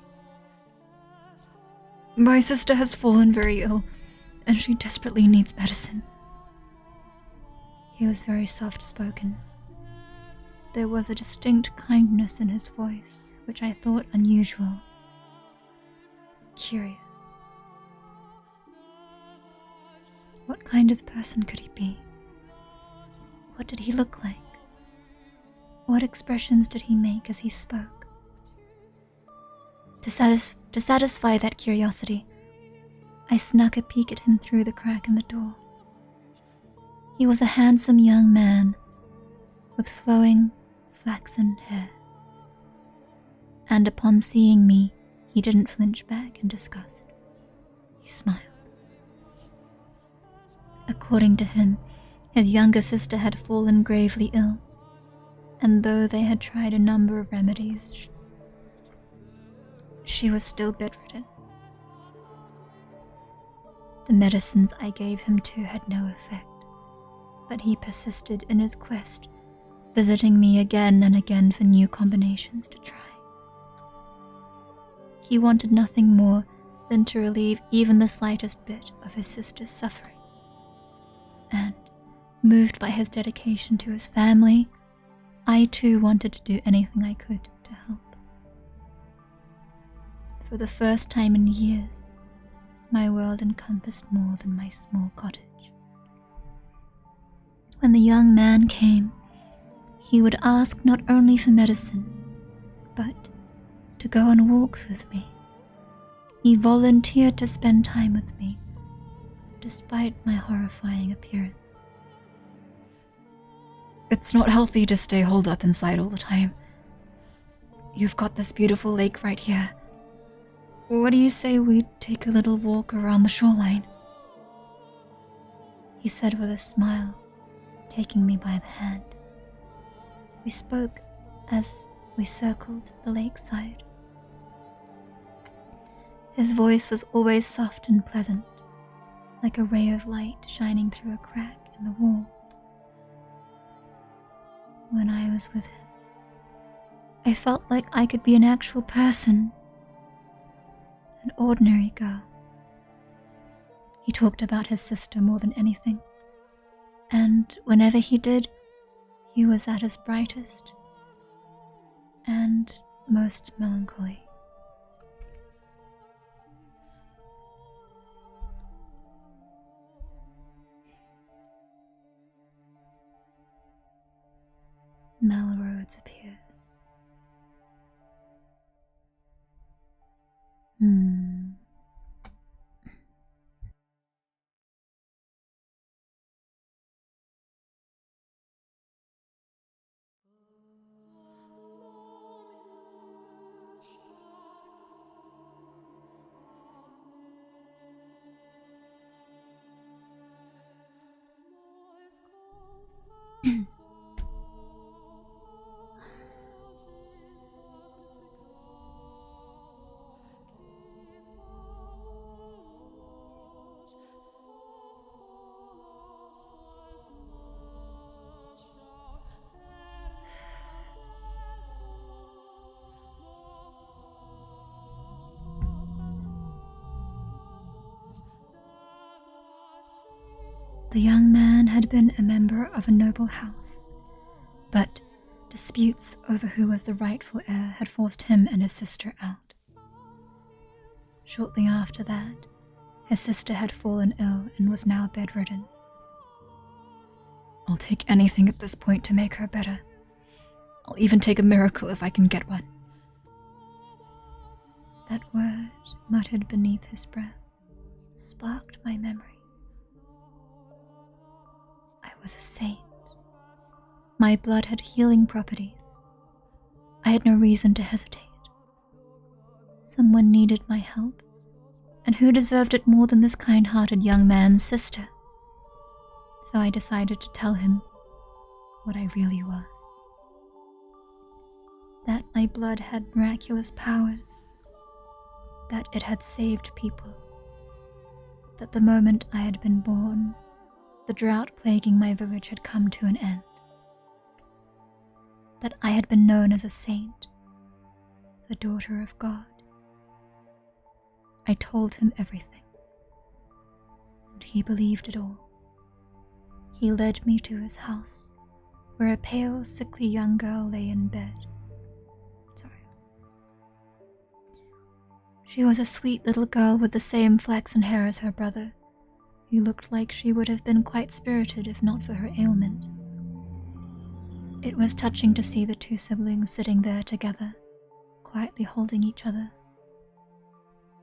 "My sister has fallen very ill, and she desperately needs medicine." He was very soft-spoken. There was a distinct kindness in his voice, which I thought unusual. Curious. What kind of person could he be? What did he look like? What expressions did he make as he spoke? To satisfy that curiosity, I snuck a peek at him through the crack in the door. He was a handsome young man with flowing, flaxen hair. And upon seeing me, he didn't flinch back in disgust. He smiled. According to him, his younger sister had fallen gravely ill, and though they had tried a number of remedies, she was still bedridden. The medicines I gave him too had no effect, but he persisted in his quest, visiting me again and again for new combinations to try. He wanted nothing more than to relieve even the slightest bit of his sister's suffering. And, moved by his dedication to his family, I too wanted to do anything I could to help. For the first time in years, my world encompassed more than my small cottage. When the young man came, he would ask not only for medicine, but to go on walks with me. He volunteered to spend time with me, despite my horrifying appearance. "It's not healthy to stay holed up inside all the time. You've got this beautiful lake right here. What do you say we take a little walk around the shoreline?" He said with a smile, taking me by the hand. We spoke as we circled the lakeside. His voice was always soft and pleasant, like a ray of light shining through a crack in the walls. When I was with him, I felt like I could be an actual person, an ordinary girl. He talked about his sister more than anything, and whenever he did, he was at his brightest and most melancholy. Melrose appears. The young man had been a member of a noble house, but disputes over who was the rightful heir had forced him and his sister out. Shortly after that, his sister had fallen ill and was now bedridden. "I'll take anything at this point to make her better. I'll even take a miracle if I can get one." That word, muttered beneath his breath, sparked my memory. I was a saint. My blood had healing properties. I had no reason to hesitate. Someone needed my help, and who deserved it more than this kind-hearted young man's sister? So I decided to tell him what I really was. That my blood had miraculous powers, that it had saved people, that the moment I had been born, the drought plaguing my village had come to an end. that I had been known as a saint, the daughter of God. I told him everything, and he believed it all. He led me to his house, where a pale, sickly young girl lay in bed. She was a sweet little girl with the same flaxen hair as her brother, who looked like she would have been quite spirited if not for her ailment. It was touching to see the two siblings sitting there together, quietly holding each other.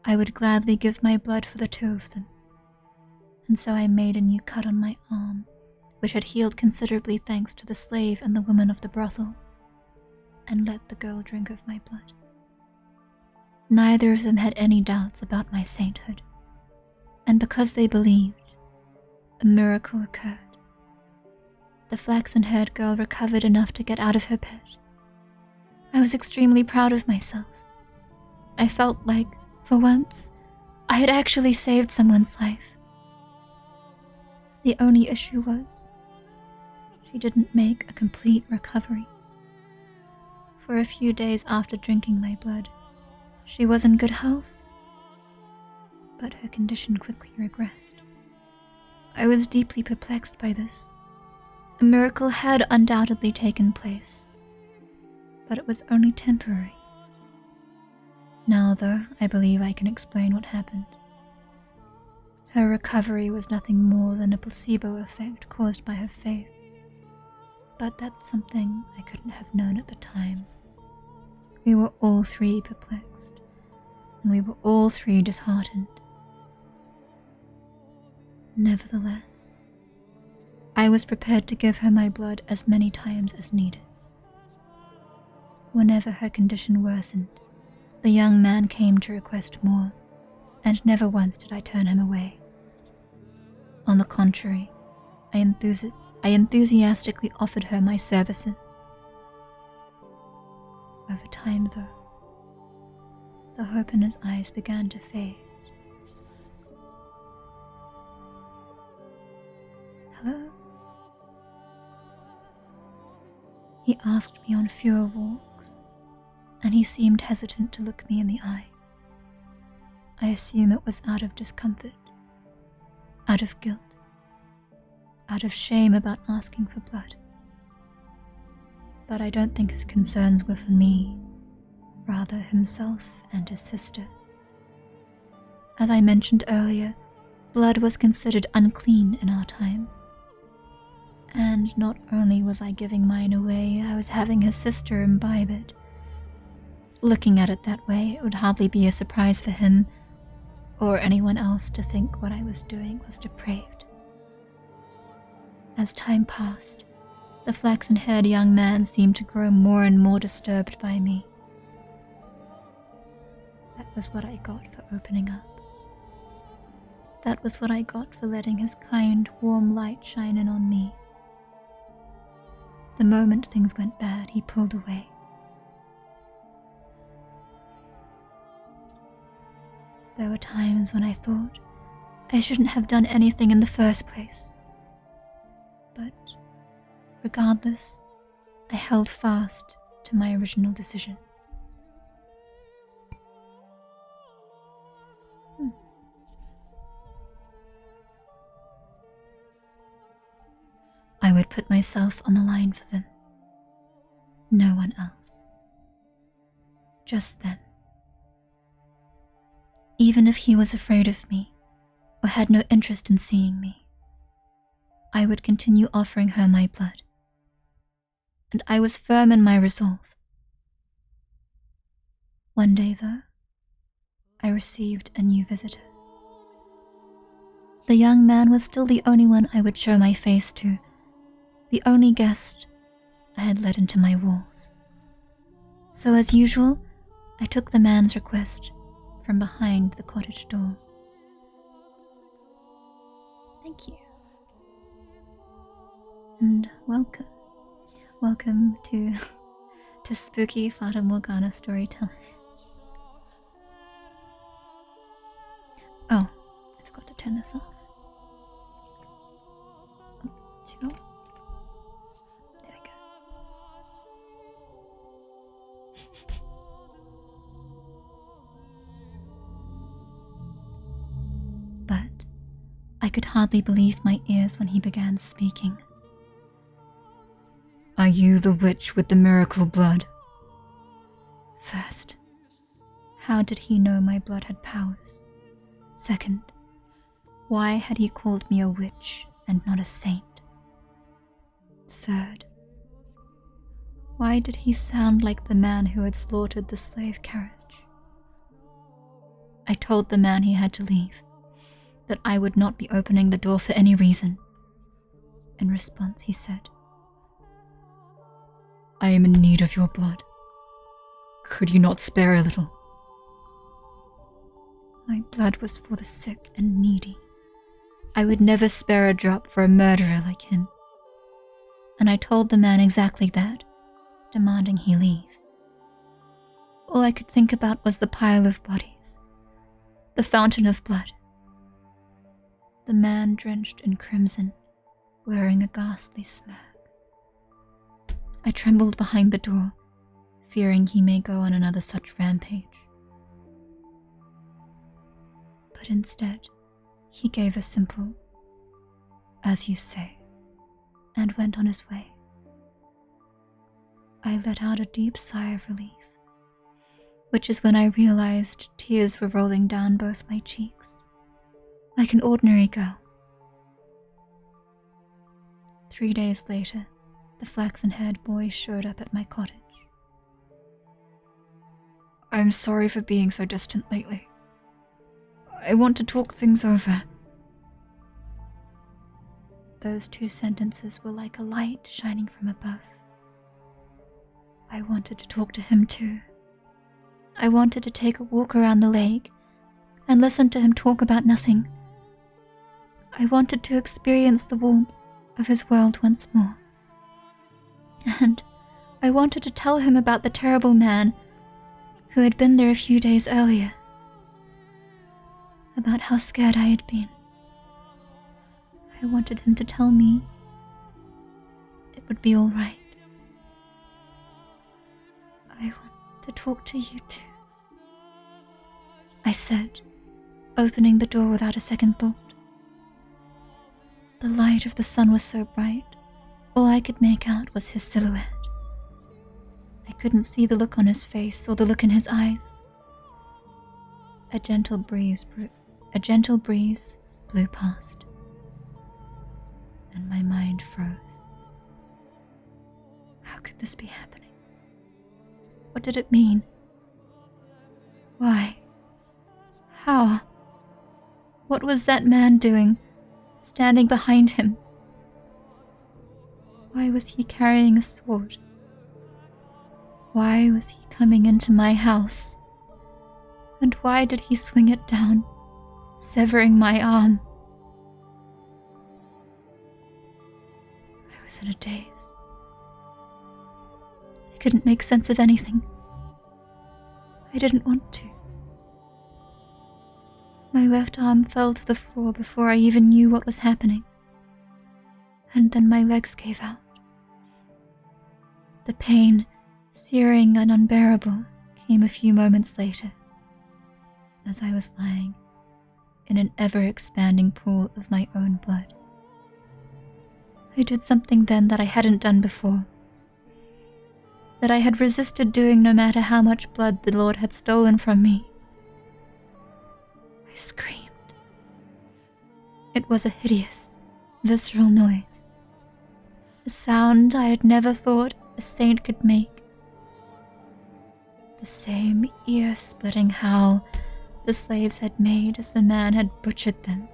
I would gladly give my blood for the two of them, and so I made a new cut on my arm, which had healed considerably thanks to the slave and the woman of the brothel, and let the girl drink of my blood. Neither of them had any doubts about my sainthood, and because they believed, a miracle occurred. The flaxen-haired girl recovered enough to get out of her bed. I was extremely proud of myself. I felt like, for once, I had actually saved someone's life. The only issue was, she didn't make a complete recovery. For a few days after drinking my blood, she was in good health, but her condition quickly regressed. I was deeply perplexed by this. A miracle had undoubtedly taken place, but it was only temporary. Now, though, I believe I can explain what happened. Her recovery was nothing more than a placebo effect caused by her faith, but that's something I couldn't have known at the time. We were all three perplexed, and we were all three disheartened. Nevertheless, I was prepared to give her my blood as many times as needed. Whenever her condition worsened, the young man came to request more, and never once did I turn him away. On the contrary, I enthusiastically offered her my services. Over time, though, the hope in his eyes began to fade. Hello? He asked me on fewer walks, and he seemed hesitant to look me in the eye. I assume it was out of discomfort, out of guilt, out of shame about asking for blood. But I don't think his concerns were for me, rather himself and his sister. As I mentioned earlier, blood was considered unclean in our time. And not only was I giving mine away, I was having his sister imbibe it. Looking at it that way, it would hardly be a surprise for him or anyone else to think what I was doing was depraved. As time passed, the flaxen-haired young man seemed to grow more and more disturbed by me. That was what I got for opening up. That was what I got for letting his kind, warm light shine in on me. The moment things went bad, he pulled away. There were times when I thought I shouldn't have done anything in the first place. But regardless, I held fast to my original decision. I would put myself on the line for them. No one else. Just them. Even if he was afraid of me, or had no interest in seeing me, I would continue offering her my blood. And I was firm in my resolve. One day, though, I received a new visitor. The young man was still the only one I would show my face to, the only guest I had let into my walls. So as usual, I took the man's request from behind the cottage door. Thank you. And welcome. Welcome to spooky Fata Morgana storytelling. Oh, I forgot to turn this off. Oh, sure. There we go. could hardly believe my ears when he began speaking. Are you the witch with the miracle blood? First, how did he know my blood had powers? Second, why had he called me a witch and not a saint? Third, why did he sound like the man who had slaughtered the slave carriage? I told the man he had to leave, that I would not be opening the door for any reason. In response, he said, I am in need of your blood. Could you not spare a little? My blood was for the sick and needy. I would never spare a drop for a murderer like him. And I told the man exactly that, demanding he leave. All I could think about was the pile of bodies, the fountain of blood. The man drenched in crimson, wearing a ghastly smirk. I trembled behind the door, fearing he may go on another such rampage. But instead, he gave a simple, as you say, and went on his way. I let out a deep sigh of relief, which is when I realized tears were rolling down both my cheeks, like an ordinary girl. 3 days later, the flaxen-haired boy showed up at my cottage. I'm sorry for being so distant lately. I want to talk things over. Those 2 sentences were like a light shining from above. I wanted to talk to him too. I wanted to take a walk around the lake and listen to him talk about nothing. I wanted to experience the warmth of his world once more. And I wanted to tell him about the terrible man who had been there a few days earlier. About how scared I had been. I wanted him to tell me it would be all right. I want to talk to you too, I said, opening the door without a second thought. The light of the sun was so bright, all I could make out was his silhouette. I couldn't see the look on his face or the look in his eyes. A gentle breeze blew past, and my mind froze. How could this be happening? What did it mean? Why? How? What was that man doing, standing behind him? Why was he carrying a sword? Why was he coming into my house? And why did he swing it down, severing my arm? I was in a daze. I couldn't make sense of anything. I didn't want to. My left arm fell to the floor before I even knew what was happening. And then my legs gave out. The pain, searing and unbearable, came a few moments later, as I was lying in an ever-expanding pool of my own blood. I did something then that I hadn't done before, that I had resisted doing no matter how much blood the Lord had stolen from me. I screamed. It was a hideous, visceral noise, a sound I had never thought a saint could make. The same ear-splitting howl the slaves had made as the man had butchered them.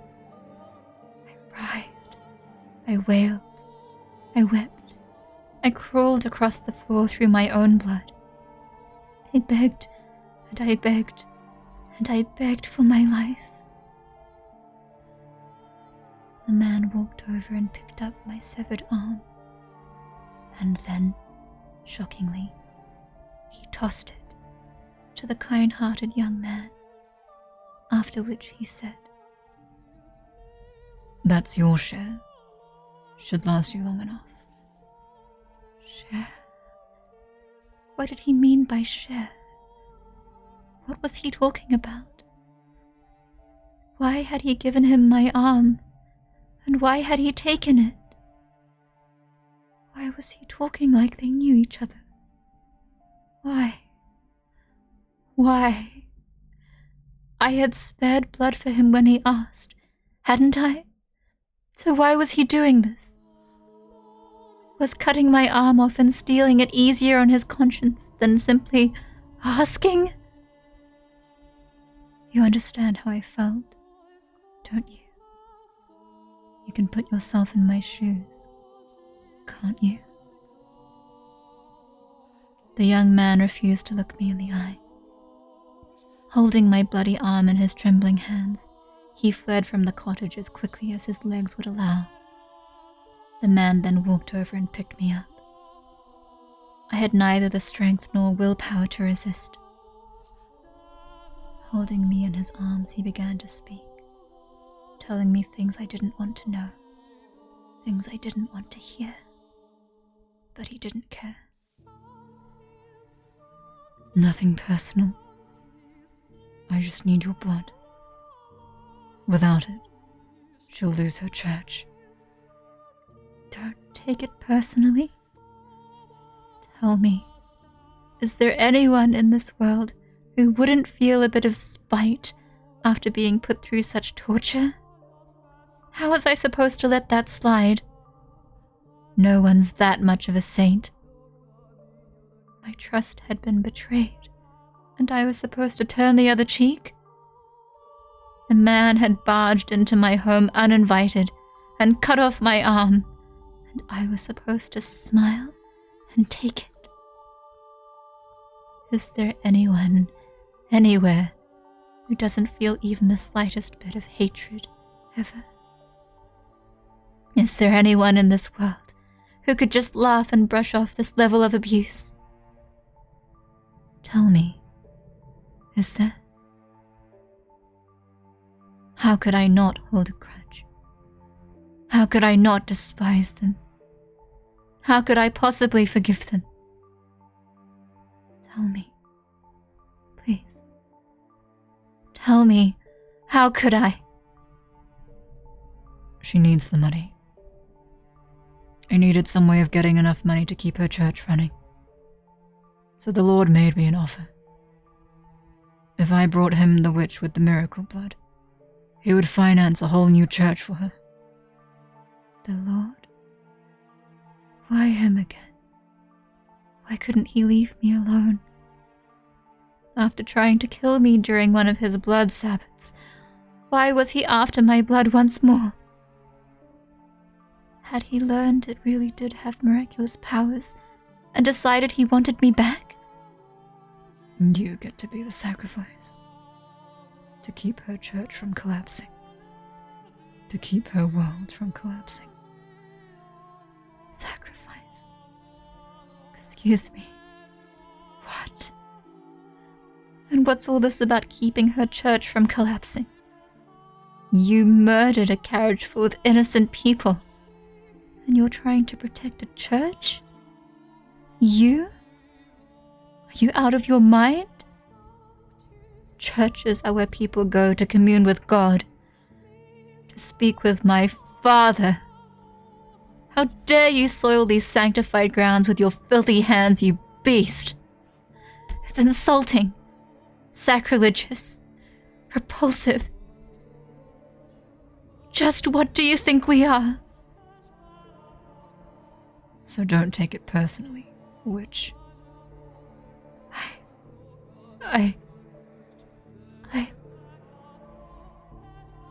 I writhed, I wailed, I wept, I crawled across the floor through my own blood. I begged, and I begged, and I begged for my life. The man walked over and picked up my severed arm, and then, shockingly, he tossed it to the kind-hearted young man, after which he said, "That's your share. Should last you long enough." Share? What did he mean by share? What was he talking about? Why had he given him my arm And why had he taken it? Why was he talking like they knew each other? Why? Why? I had spared blood for him when he asked, hadn't I? So why was he doing this? Was cutting my arm off and stealing it easier on his conscience than simply asking? You understand how I felt, don't you? You can put yourself in my shoes, can't you? The young man refused to look me in the eye. Holding my bloody arm in his trembling hands, he fled from the cottage as quickly as his legs would allow. The man then walked over and picked me up. I had neither the strength nor willpower to resist. Holding me in his arms, he began to speak, telling me things I didn't want to know, things I didn't want to hear. But he didn't care. Nothing personal. I just need your blood. Without it, she'll lose her church. Don't take it personally. Tell me, is there anyone in this world who wouldn't feel a bit of spite after being put through such torture? How was I supposed to let that slide? No one's that much of a saint. My trust had been betrayed, and I was supposed to turn the other cheek? The man had barged into my home uninvited and cut off my arm, and I was supposed to smile and take it. Is there anyone, anywhere, who doesn't feel even the slightest bit of hatred, ever? Is there anyone in this world who could just laugh and brush off this level of abuse? Tell me, is there? How could I not hold a grudge? How could I not despise them? How could I possibly forgive them? Tell me, please. Tell me, how could I? She needs the money. I needed some way of getting enough money to keep her church running. So the Lord made me an offer. If I brought him the witch with the miracle blood, he would finance a whole new church for her. The Lord? Why him again? Why couldn't he leave me alone? After trying to kill me during one of his blood Sabbaths, why was he after my blood once more? Had he learned it really did have miraculous powers and decided he wanted me back? You get to be the sacrifice. To keep her church from collapsing. To keep her world from collapsing. Sacrifice? Excuse me. What? And what's all this about keeping her church from collapsing? You murdered a carriage full of innocent people. And you're trying to protect a church? You? Are you out of your mind? Churches are where people go to commune with God, to speak with my Father. How dare you soil these sanctified grounds with your filthy hands, you beast! It's insulting, sacrilegious, repulsive. Just what do you think we are? So don't take it personally, witch.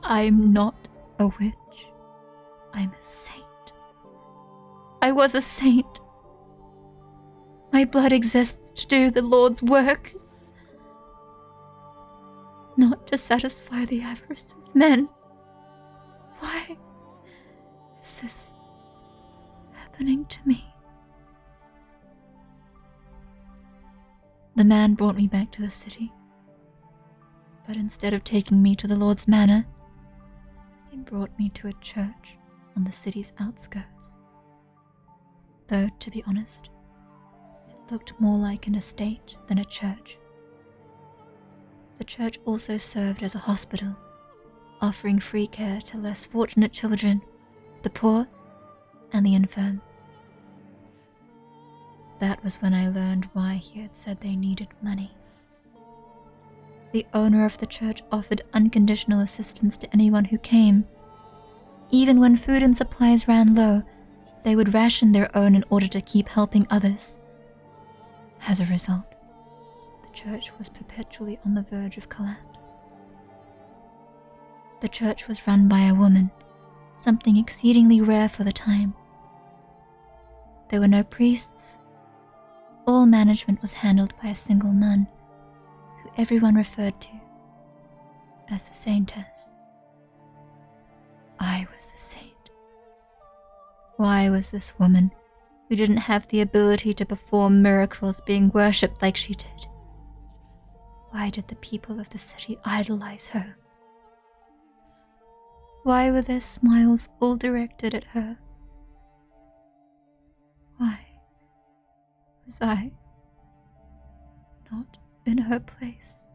I'm not a witch. I'm a saint. I was a saint. My blood exists to do the Lord's work, not to satisfy the avarice of men. Why is this happening to me? The man brought me back to the city, but instead of taking me to the Lord's manor, he brought me to a church on the city's outskirts. Though, to be honest, it looked more like an estate than a church. The church also served as a hospital, offering free care to less fortunate children the poor and the infirm. That was when I learned why he had said they needed money. The owner of the church offered unconditional assistance to anyone who came. Even when food and supplies ran low, they would ration their own in order to keep helping others. As a result, the church was perpetually on the verge of collapse. The church was run by a woman, something exceedingly rare for the time. There were no priests. All management was handled by a single nun, who everyone referred to as the saintess. I was the saint. Why was this woman, who didn't have the ability to perform miracles, being worshipped like she did? Why did the people of the city idolize her? Why were their smiles all directed at her? Why was I not in her place?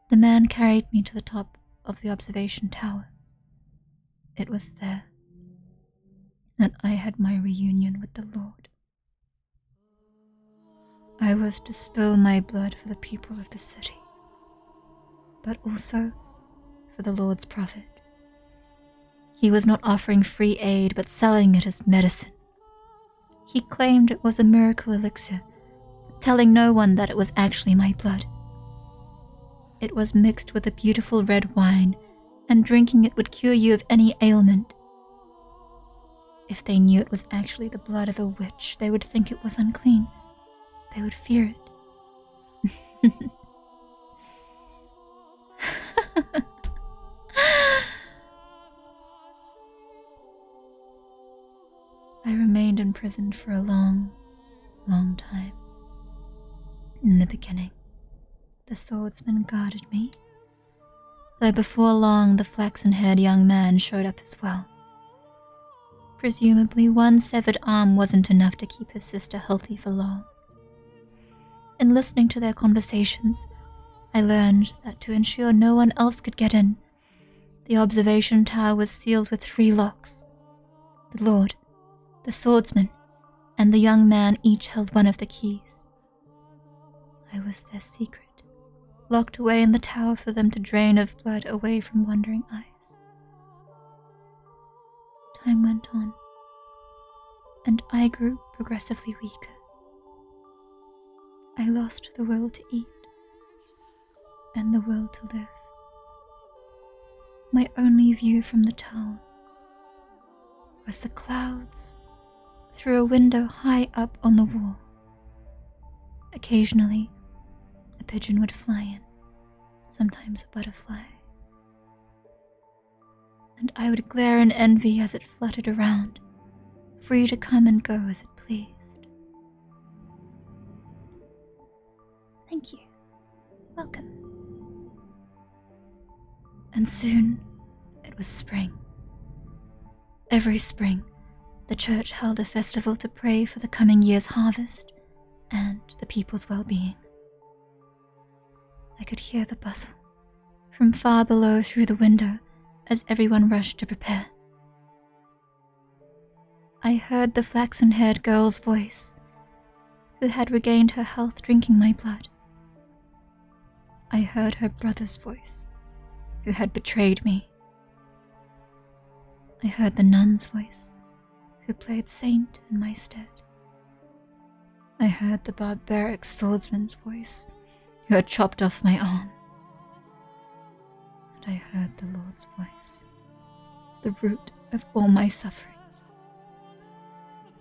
The man carried me to the top of the observation tower. It was there that I had my reunion with the Lord. I was to spill my blood for the people of the city, but also for the Lord's prophet. He was not offering free aid, but selling it as medicine. He claimed it was a miracle elixir, telling no one that it was actually my blood. It was mixed with a beautiful red wine, and drinking it would cure you of any ailment. If they knew it was actually the blood of a witch, they would think it was unclean. They would fear it. I remained imprisoned for a long, long time. In the beginning, the swordsman guarded me, though before long the flaxen-haired young man showed up as well. Presumably one severed arm wasn't enough to keep his sister healthy for long. In listening to their conversations, I learned that to ensure no one else could get in, the observation tower was sealed with 3 locks. The Lord, the swordsman, and the young man each held one of the keys. I was their secret, locked away in the tower for them to drain of blood away from wandering eyes. Time went on, and I grew progressively weaker. I lost the will to eat, and the will to live. My only view from the tower was the clouds through a window high up on the wall. Occasionally, a pigeon would fly in, sometimes a butterfly, and I would glare in envy as it fluttered around, free to come and go as it pleased. Thank you. Welcome. And soon, it was spring. Every spring, the church held a festival to pray for the coming year's harvest and the people's well-being. I could hear the bustle from far below through the window as everyone rushed to prepare. I heard the flaxen-haired girl's voice, who had regained her health drinking my blood. I heard her brother's voice, who had betrayed me. I heard the nun's voice, who played saint in my stead. I heard the barbaric swordsman's voice, who had chopped off my arm. And I heard the Lord's voice, the root of all my suffering.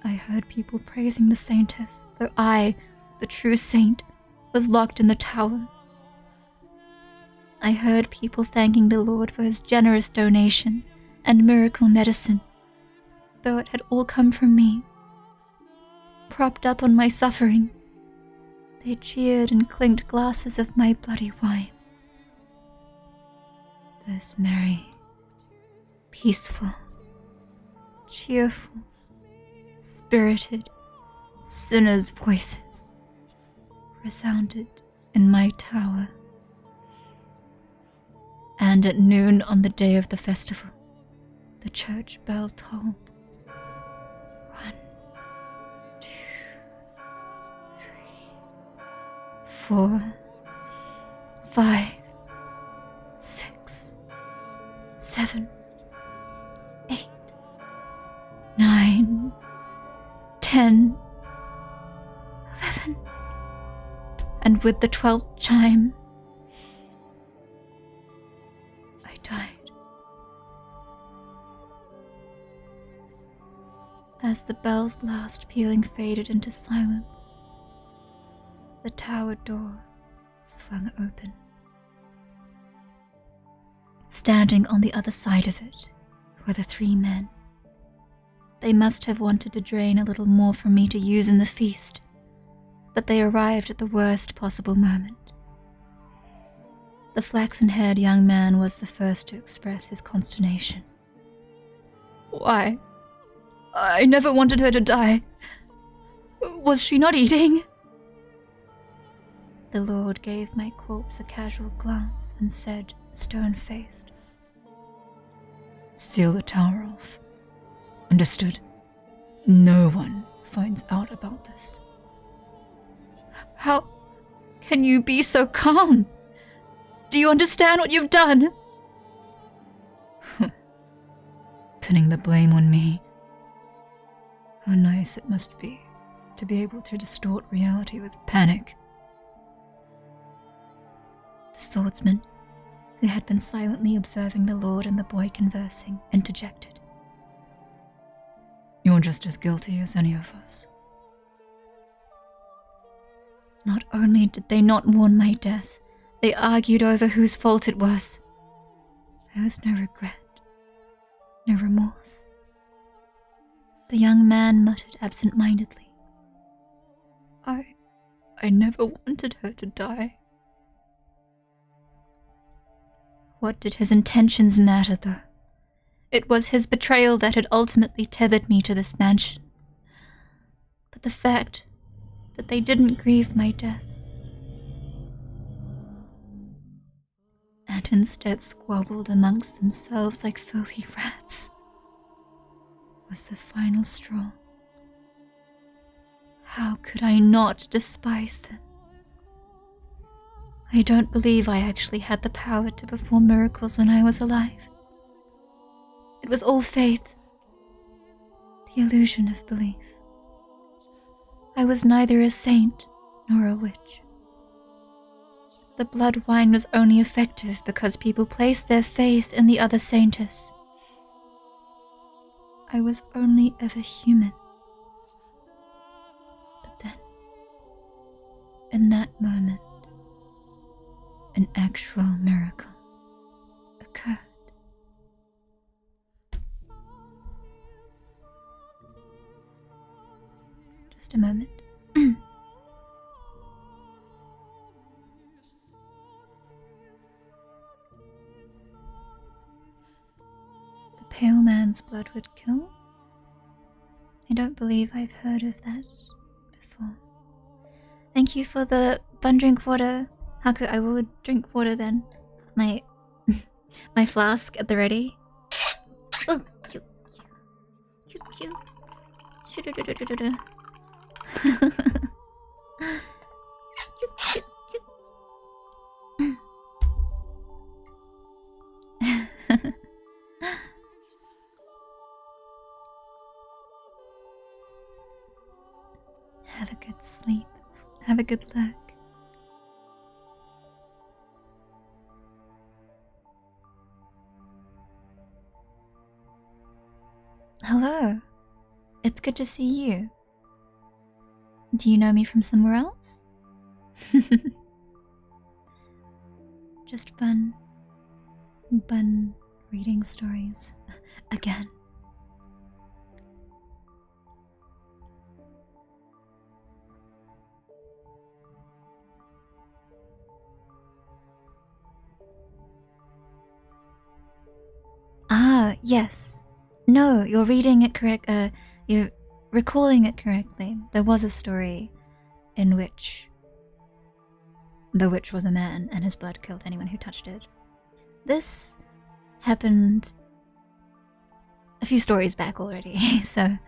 I heard people praising the saintess, though I, the true saint, was locked in the tower. I heard people thanking the Lord for his generous donations and miracle medicine, though it had all come from me. Propped up on my suffering, they cheered and clinked glasses of my bloody wine. Those merry, peaceful, cheerful, spirited sinners' voices resounded in my tower. And at noon on the day of the festival, The church bell tolled. 1, 2, 3, 4, 5, 6, 7, 8, 9, 10, 11. And with the 12th chime, I died. As the bell's last pealing faded into silence, the tower door swung open. Standing on the other side of it were the 3 men. They must have wanted to drain a little more from me to use in the feast, but they arrived at the worst possible moment. The flaxen-haired young man was the first to express his consternation. "Why? I never wanted her to die. Was she not eating?" The Lord gave my corpse a casual glance and said, stone-faced, "Seal the tower off. Understood? No one finds out about this." "How can you be so calm? Do you understand what you've done?" Pinning the blame on me. How nice it must be to be able to distort reality with panic. The swordsman, who had been silently observing the Lord and the boy conversing, interjected. "You're just as guilty as any of us." Not only did they not mourn my death, they argued over whose fault it was. There was no regret, no remorse. The young man muttered absent-mindedly, I never wanted her to die." What did his intentions matter, though? It was his betrayal that had ultimately tethered me to this mansion. But the fact that they didn't grieve my death, and instead squabbled amongst themselves like filthy rats, was the final straw. How could I not despise them? I don't believe I actually had the power to perform miracles when I was alive. It was all faith, the illusion of belief. I was neither a saint nor a witch. The blood wine was only effective because people placed their faith in the other saintess. I was only ever human. But then, in that moment, an actual miracle occurred. Just a moment. The pale man's blood would kill? I don't believe I've heard of that before. Thank you for the fun drink water. Haku, I will drink water then. My flask at the ready. Oh, cute. Shoo-doo-doo-doo-doo-doo. Cute. Have a good sleep. Have a good luck. Hello. It's good to see you. Do you know me from somewhere else? Just fun reading stories again. Ah, yes. No, you're reading it correct. You're recalling it correctly. There was a story in which the witch was a man and his blood killed anyone who touched it. This happened a few stories back already. So,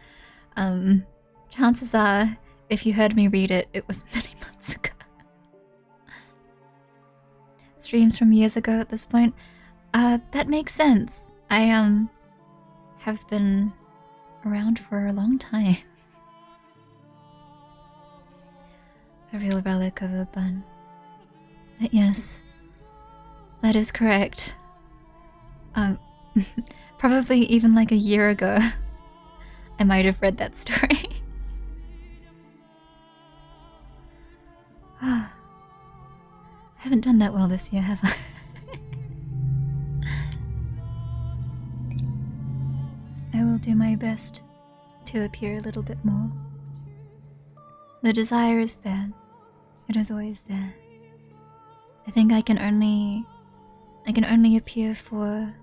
chances are, if you heard me read it, it was many months ago. Streams from years ago at this point. That makes sense. I have been around for a long time. A real relic of a bun. But yes, that is correct. Probably even like a year ago, I might have read that story. I haven't done that well this year, have I? I will do my best to appear a little bit more. The desire is there. It is always there. I think I can only appear for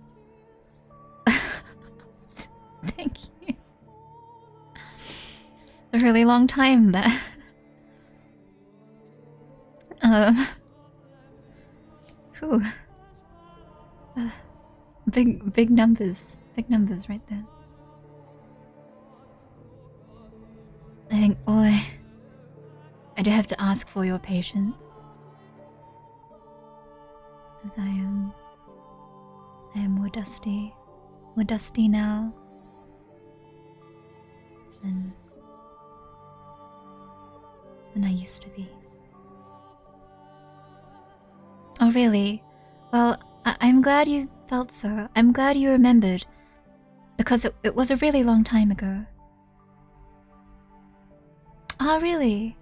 thank you. A really long time there. Whew. Big numbers right there. I think all I do have to ask for your patience, as I am more dusty now than I used to be. Oh really? Well, I'm glad you felt so. I'm glad you remembered, because it was a really long time ago. Oh really?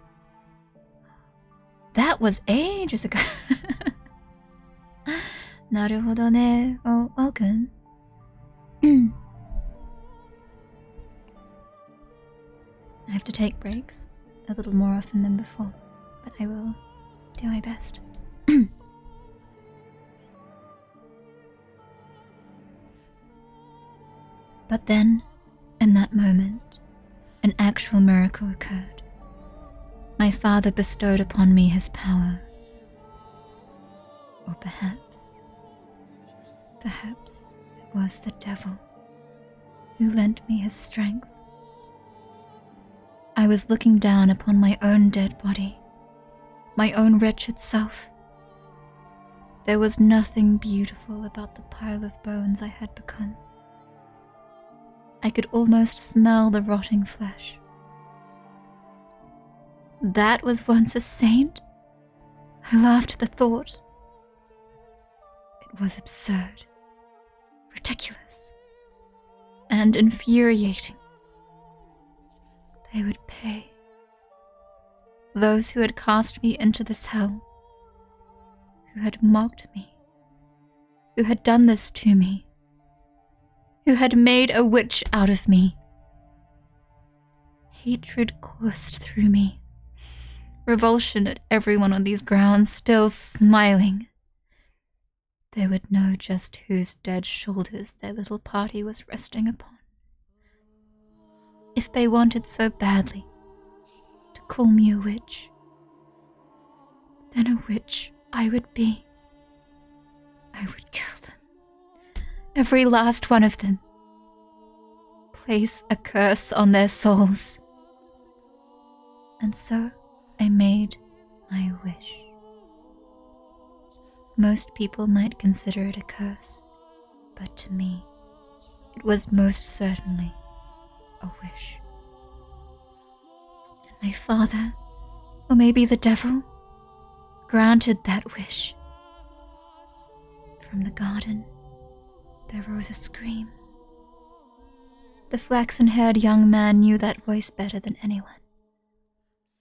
That was ages ago. Naruhodo ne. Well, welcome. I have to take breaks a little more often than before, but I will do my best. But then, in that moment, an actual miracle occurred. My father bestowed upon me his power. Or perhaps it was the devil who lent me his strength. I was looking down upon my own dead body, my own wretched self. There was nothing beautiful about the pile of bones I had become. I could almost smell the rotting flesh. That was once a saint? I laughed at the thought. It was absurd, ridiculous, and infuriating. They would pay. Those who had cast me into this hell, who had mocked me, who had done this to me, who had made a witch out of me. Hatred coursed through me, revulsion at everyone on these grounds still smiling. They would know just whose dead shoulders their little party was resting upon. If they wanted so badly to call me a witch, then a witch I would be. I would kill them. Every last one of them. Place a curse on their souls. And so I made my wish. Most people might consider it a curse, but to me, it was most certainly a wish. And my father, or maybe the devil, granted that wish. From the garden, there rose a scream. The flaxen-haired young man knew that voice better than anyone.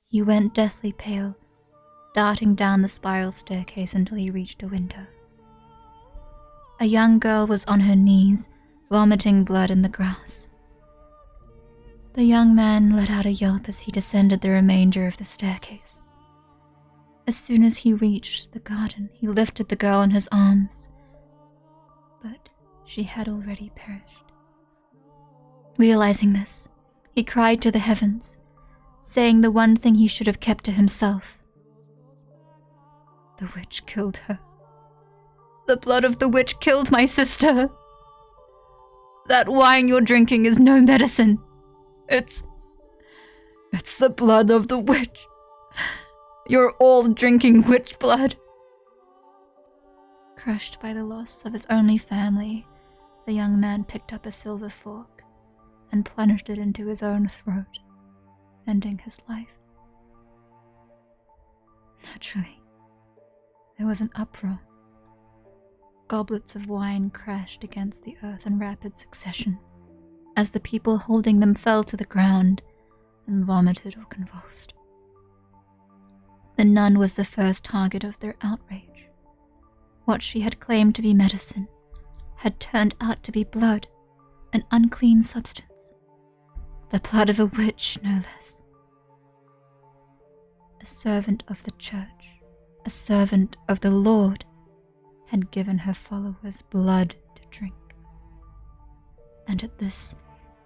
He went deathly pale, darting down the spiral staircase until he reached a window. A young girl was on her knees, vomiting blood in the grass. The young man let out a yelp as he descended the remainder of the staircase. As soon as he reached the garden, he lifted the girl in his arms, but she had already perished. Realizing this, he cried to the heavens, saying the one thing he should have kept to himself. The witch killed her. The blood of the witch killed my sister. That wine you're drinking is no medicine. It's the blood of the witch. You're all drinking witch blood. Crushed by the loss of his only family, the young man picked up a silver fork and plunged it into his own throat, ending his life. Naturally, there was an uproar. Goblets of wine crashed against the earth in rapid succession, as the people holding them fell to the ground and vomited or convulsed. The nun was the first target of their outrage. What she had claimed to be medicine had turned out to be blood, an unclean substance. The blood of a witch, no less. A servant of the church, a servant of the Lord, had given her followers blood to drink. And at this,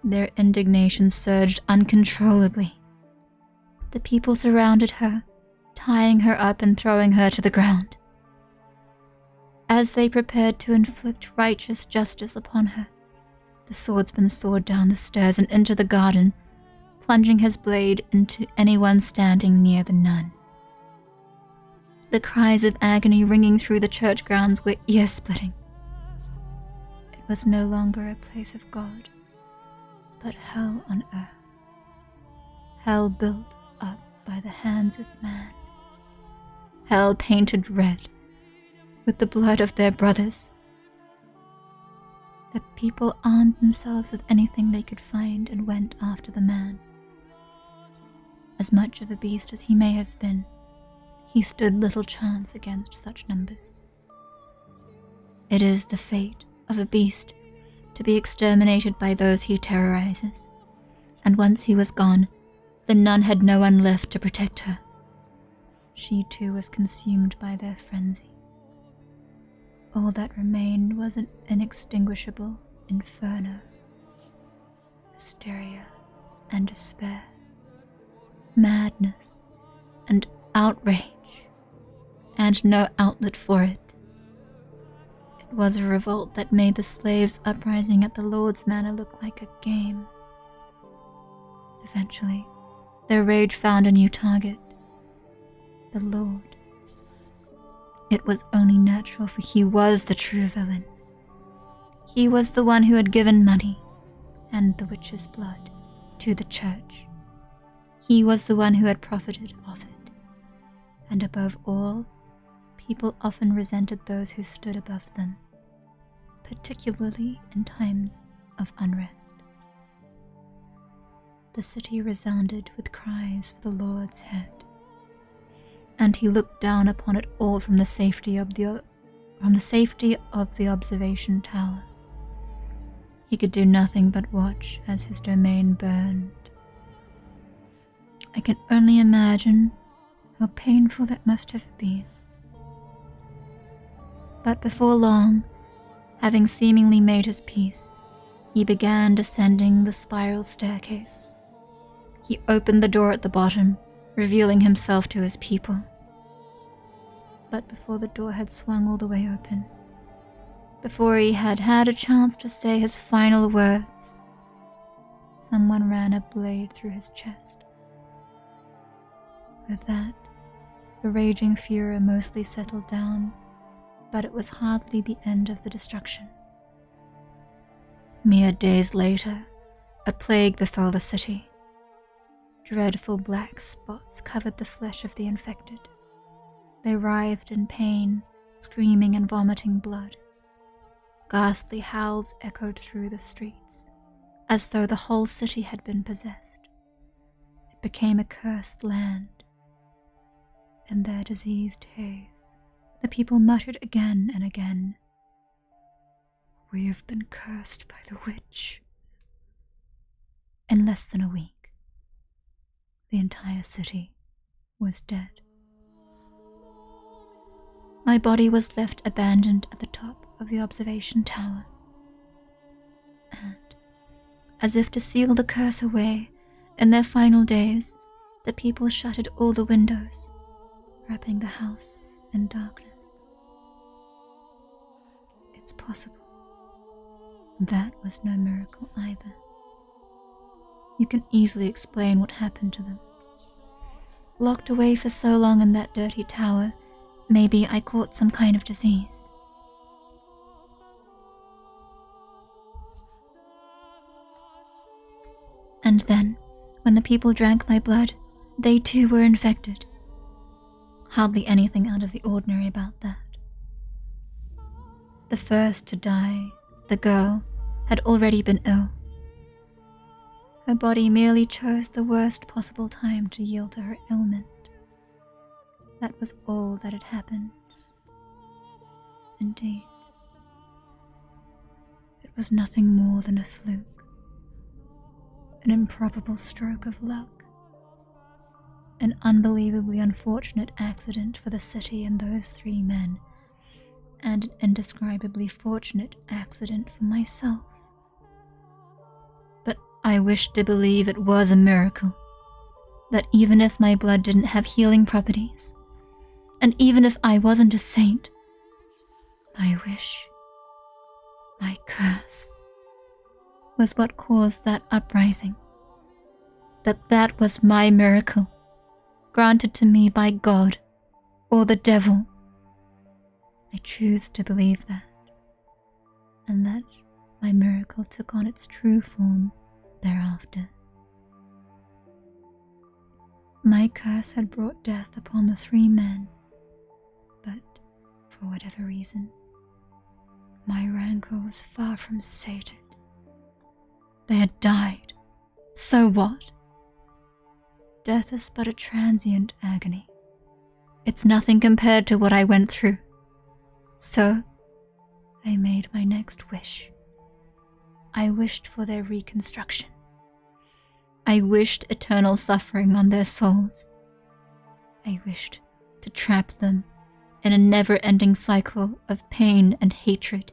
their indignation surged uncontrollably. The people surrounded her, tying her up and throwing her to the ground. As they prepared to inflict righteous justice upon her, the swordsman soared down the stairs and into the garden, plunging his blade into anyone standing near the nun. The cries of agony ringing through the church grounds were ear-splitting. It was no longer a place of God, but hell on earth. Hell built up by the hands of man. Hell painted red with the blood of their brothers. The people armed themselves with anything they could find and went after the man. As much of a beast as he may have been, he stood little chance against such numbers. It is the fate of a beast to be exterminated by those he terrorizes, and once he was gone, the nun had no one left to protect her. She too was consumed by their frenzy. All that remained was an inextinguishable inferno, hysteria and despair, madness and outrage, and no outlet for it. It was a revolt that made the slaves' uprising at the Lord's Manor look like a game. Eventually, their rage found a new target, the Lord. It was only natural, for he was the true villain. He was the one who had given money, and the witch's blood, to the church. He was the one who had profited off it. And above all, people often resented those who stood above them, particularly in times of unrest. The city resounded with cries for the Lord's head, and he looked down upon it all from the safety of the observation tower. He could do nothing but watch as his domain burned. I can only imagine how painful that must have been. But before long, having seemingly made his peace, he began descending the spiral staircase. He opened the door at the bottom, revealing himself to his people. But before the door had swung all the way open, before he had had a chance to say his final words, someone ran a blade through his chest. With that, the raging furor mostly settled down, but it was hardly the end of the destruction. Mere days later, a plague befell the city. Dreadful black spots covered the flesh of the infected. They writhed in pain, screaming and vomiting blood. Ghastly howls echoed through the streets, as though the whole city had been possessed. It became a cursed land. In their diseased haze, the people muttered again and again, "We have been cursed by the witch." In less than a week, the entire city was dead. My body was left abandoned at the top of the observation tower. And, as if to seal the curse away, in their final days, the people shuttered all the windows, wrapping the house in darkness. It's possible. That was no miracle either. You can easily explain what happened to them. Locked away for so long in that dirty tower, maybe I caught some kind of disease. And then, when the people drank my blood, they too were infected. Hardly anything out of the ordinary about that. The first to die, the girl, had already been ill. Her body merely chose the worst possible time to yield to her ailment. That was all that had happened. Indeed. It was nothing more than a fluke. An improbable stroke of luck. An unbelievably unfortunate accident for the city and those 3 men, and an indescribably fortunate accident for myself. But I wished to believe it was a miracle, that even if my blood didn't have healing properties, and even if I wasn't a saint, my wish, my curse, was what caused that uprising. That was my miracle, granted to me by God or the devil. I choose to believe that, and that my miracle took on its true form thereafter. My curse had brought death upon the 3 men, but for whatever reason, my rancor was far from sated. They had died. So what? Death is but a transient agony. It's nothing compared to what I went through. So, I made my next wish. I wished for their reconstruction. I wished eternal suffering on their souls. I wished to trap them in a never-ending cycle of pain and hatred.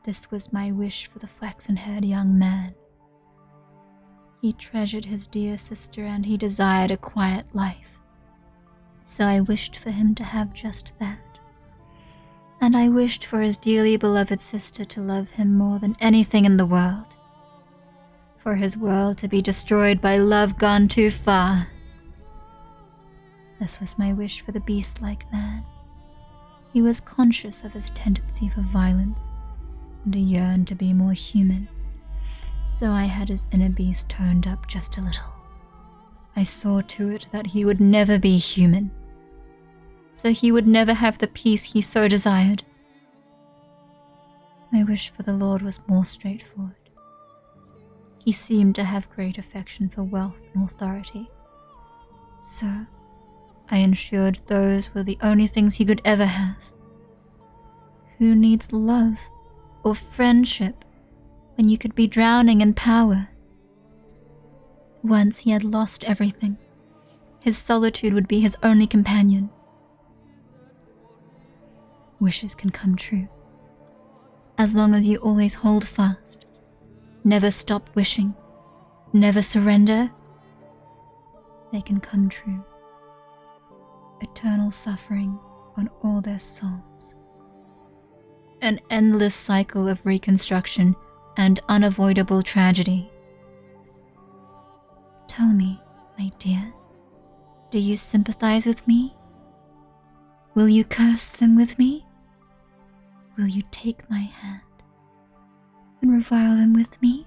This was my wish for the flaxen-haired young man. He treasured his dear sister and he desired a quiet life. So I wished for him to have just that. And I wished for his dearly beloved sister to love him more than anything in the world. For his world to be destroyed by love gone too far. This was my wish for the beast-like man. He was conscious of his tendency for violence, and he yearned to be more human. So I had his inner beast toned up just a little. I saw to it that he would never be human. So he would never have the peace he so desired. My wish for the Lord was more straightforward. He seemed to have great affection for wealth and authority. So I ensured those were the only things he could ever have. Who needs love or friendship when you could be drowning in power? Once he had lost everything, his solitude would be his only companion. Wishes can come true, as long as you always hold fast, never stop wishing, never surrender. They can come true. Eternal suffering on all their souls. An endless cycle of reconstruction and unavoidable tragedy. Tell me, my dear, do you sympathize with me? Will you curse them with me? Will you take my hand and revile them with me?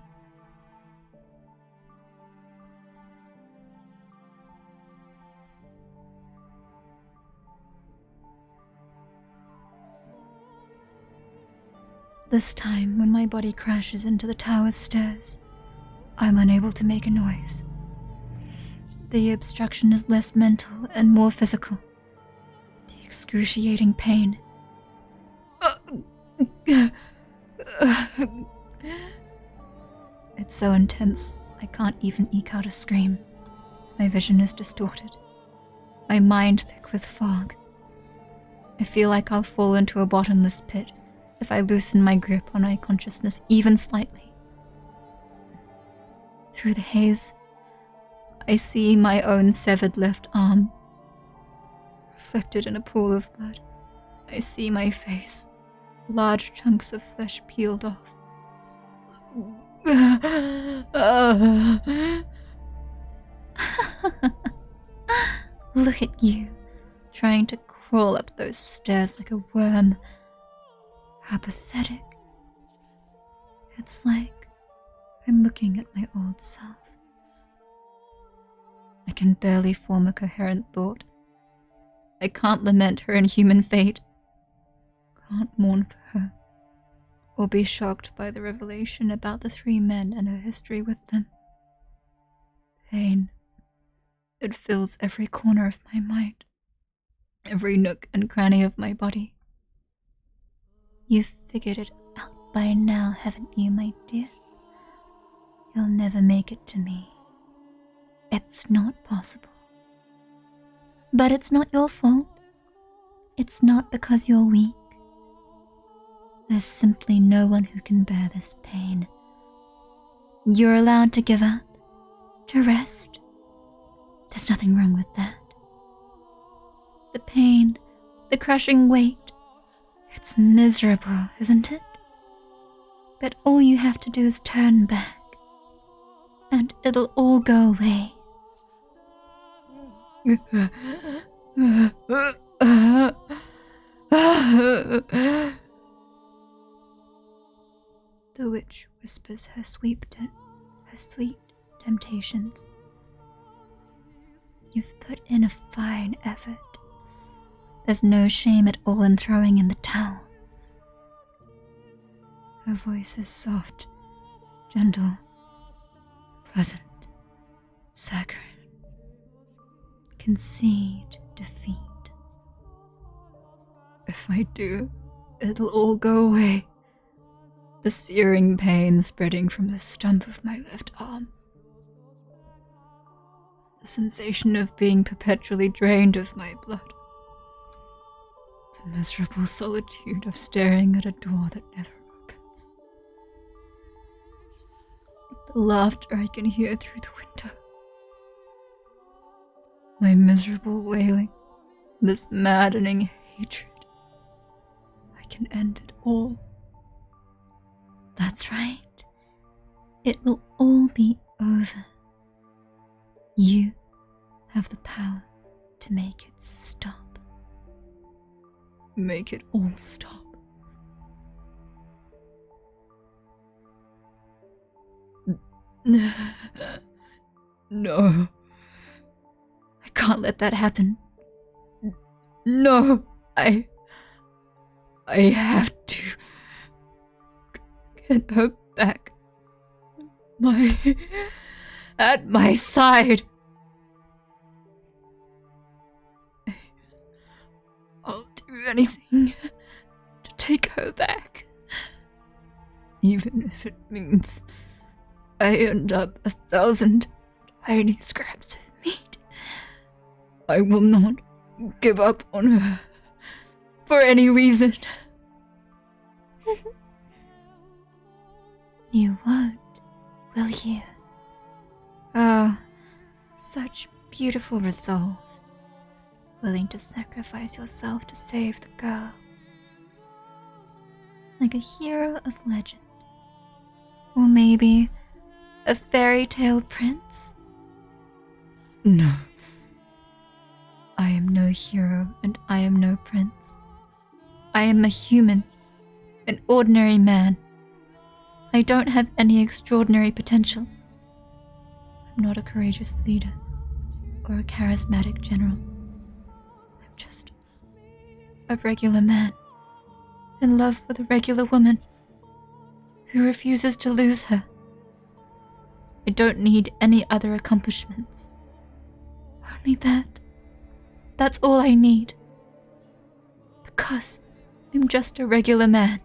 This time, when my body crashes into the tower's stairs, I'm unable to make a noise. The obstruction is less mental and more physical. The excruciating pain. It's so intense, I can't even eke out a scream. My vision is distorted. My mind thick with fog. I feel like I'll fall into a bottomless pit if I loosen my grip on my consciousness even slightly. Through the haze, I see my own severed left arm. Reflected in a pool of blood, I see my face, large chunks of flesh peeled off. Look at you, trying to crawl up those stairs like a worm. How pathetic. It's like I'm looking at my old self. I can barely form a coherent thought. I can't lament her inhuman fate. Can't mourn for her. Or be shocked by the revelation about the 3 men and her history with them. Pain. It fills every corner of my mind. Every nook and cranny of my body. You've figured it out by now, haven't you, my dear? You'll never make it to me. It's not possible. But it's not your fault. It's not because you're weak. There's simply no one who can bear this pain. You're allowed to give up, to rest. There's nothing wrong with that. The pain, the crushing weight, it's miserable, isn't it? But all you have to do is turn back, and it'll all go away. The witch whispers her sweet temptations. You've put in a fine effort. There's no shame at all in throwing in the towel. Her voice is soft, gentle, pleasant, saccharine. Concede defeat. If I do, it'll all go away. The searing pain spreading from the stump of my left arm. The sensation of being perpetually drained of my blood. The miserable solitude of staring at a door that never opens. The laughter I can hear through the window. My miserable wailing, this maddening hatred. I can end it all. That's right. It will all be over. You have the power to make it stop. Make it all stop. No. I can't let that happen. No, I have to get her back. At my side. I'll do anything to take her back. Even if it means I end up 1,000 tiny scraps of meat. I will not give up on her for any reason. You won't, will you? Ah, such beautiful resolve. Willing to sacrifice yourself to save the girl. Like a hero of legend. Or maybe a fairy tale prince? No. I am no hero and I am no prince. I am a human, an ordinary man. I don't have any extraordinary potential. I'm not a courageous leader or a charismatic general. I'm just a regular man in love with a regular woman who refuses to lose her. I don't need any other accomplishments. Only that. That's all I need. Because I'm just a regular man.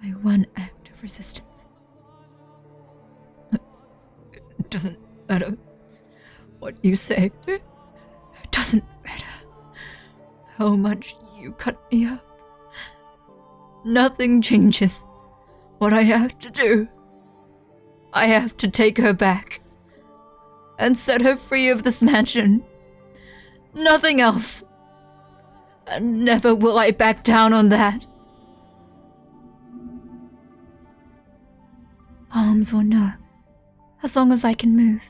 My one act of resistance. It doesn't matter what you say. It doesn't matter how much you cut me up. Nothing changes what I have to do. I have to take her back and set her free of this mansion. Nothing else. and never will I back down on that. Arms or no, as long as I can move,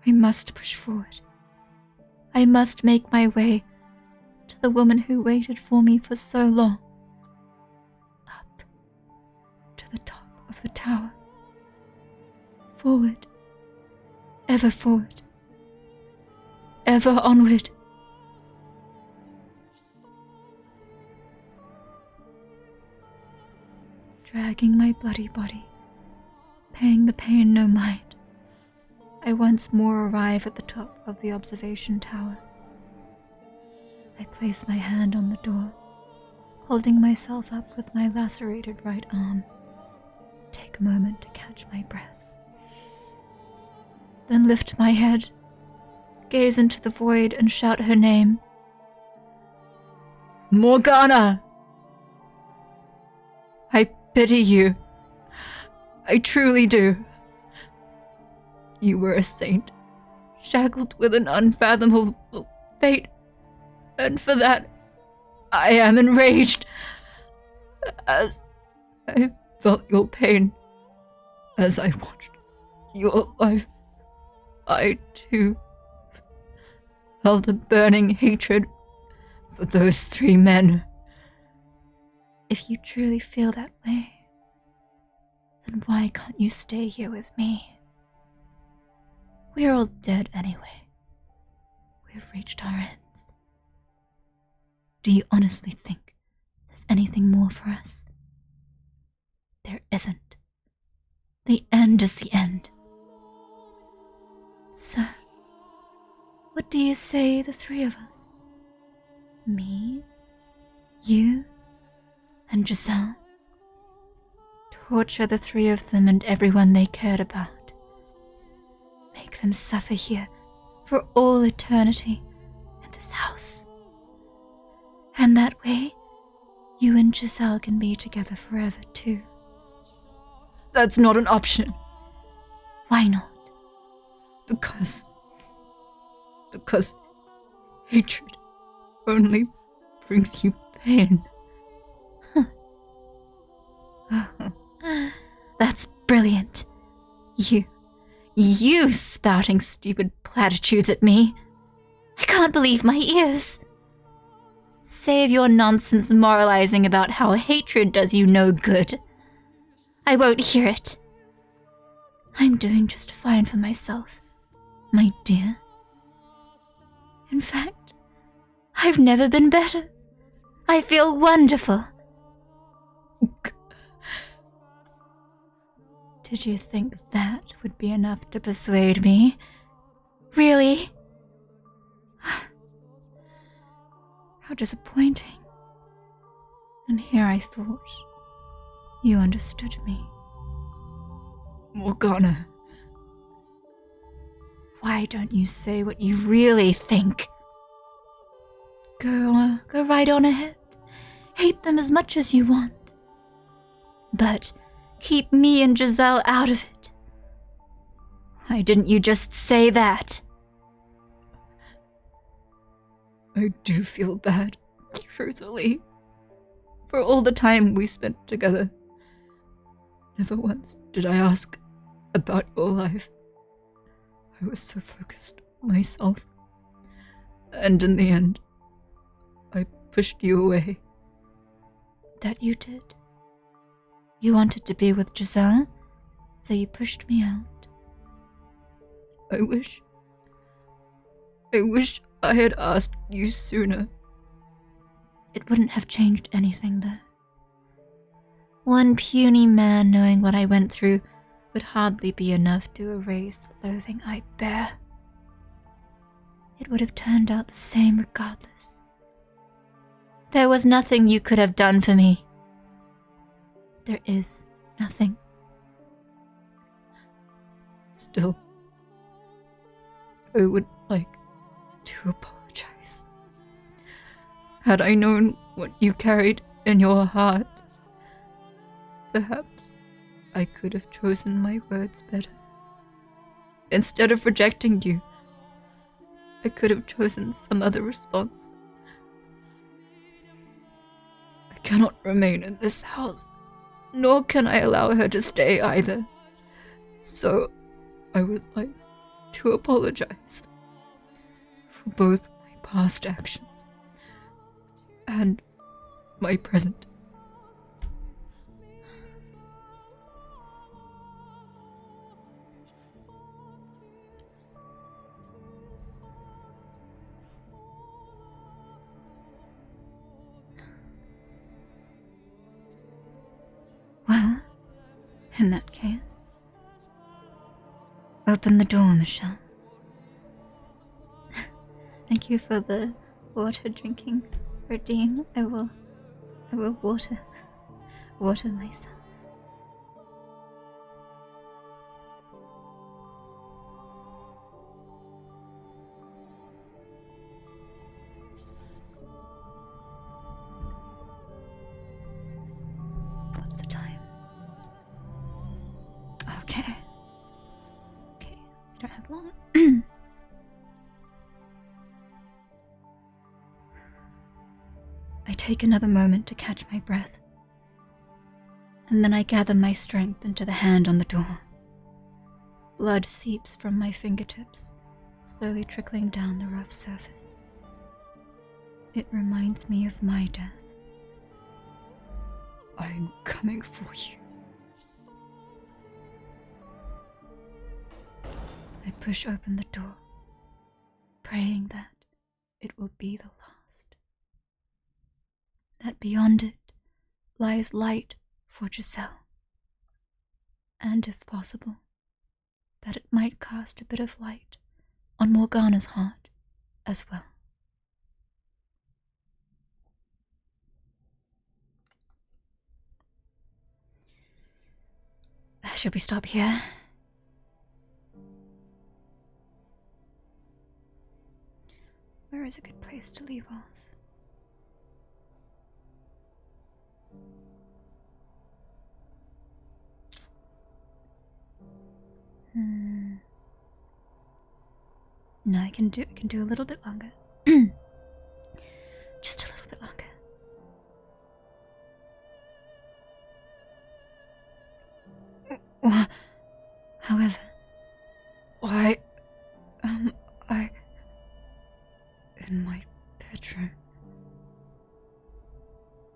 I must push forward. I must make my way to the woman who waited for me for so long. Up to the top of the tower. Forward. Ever forward. Ever onward. Dragging my bloody body, paying the pain no mind, I once more arrive at the top of the observation tower. I place my hand on the door, holding myself up with my lacerated right arm. Take a moment to catch my breath. Then lift my head, gaze into the void and shout her name. Morgana! I pity you. I truly do. You were a saint, shackled with an unfathomable fate, and for that, I am enraged. As I felt your pain, as I watched your life, I too felt a burning hatred for those 3 men. If you truly feel that way, then why can't you stay here with me? We're all dead anyway. We've reached our ends. Do you honestly think there's anything more for us? There isn't. The end is the end. So, what do you say, the 3 of us? Me, you, and Giselle? Torture the 3 of them and everyone they cared about. Make them suffer here for all eternity in this house. And that way, you and Giselle can be together forever too. That's not an option. Why not? Because hatred only brings you pain. That's brilliant. You spouting stupid platitudes at me. I can't believe my ears. Save your nonsense moralizing about how hatred does you no good. I won't hear it. I'm doing just fine for myself, my dear. In fact, I've never been better. I feel wonderful. Did you think that would be enough to persuade me? Really? How disappointing. And here I thought you understood me. Morgana. Why don't you say what you really think? Go right on ahead. Hate them as much as you want. But keep me and Giselle out of it. Why didn't you just say that? I do feel bad, truthfully, for all the time we spent together. Never once did I ask about your life. I was so focused on myself. And in the end, I pushed you away. That you did? You wanted to be with Giselle, so you pushed me out. I wish I had asked you sooner. It wouldn't have changed anything, though. One puny man knowing what I went through would hardly be enough to erase the loathing I bear. It would have turned out the same regardless. There was nothing you could have done for me. There is nothing. Still, I would like to apologize. Had I known what you carried in your heart, perhaps I could have chosen my words better. Instead of rejecting you, I could have chosen some other response. cannot remain in this house, nor can I allow her to stay either. So, I would like to apologize for both my past actions and my present. Well, in that case, open the door, Michelle. Thank you for the water drinking redeem. I will water myself. What's the time? Okay, we don't have long. I take another moment to catch my breath, and then I gather my strength into the hand on the door. Blood seeps from my fingertips, slowly trickling down the rough surface. It reminds me of my death. I'm coming for you. I push open the door, praying that it will be the last. That beyond it lies light for Giselle, and if possible, that it might cast a bit of light on Morgana's heart as well. Should we stop here? Where is a good place to leave off? No, I can do a little bit longer. Just a little bit longer. However, why am I in my bedroom?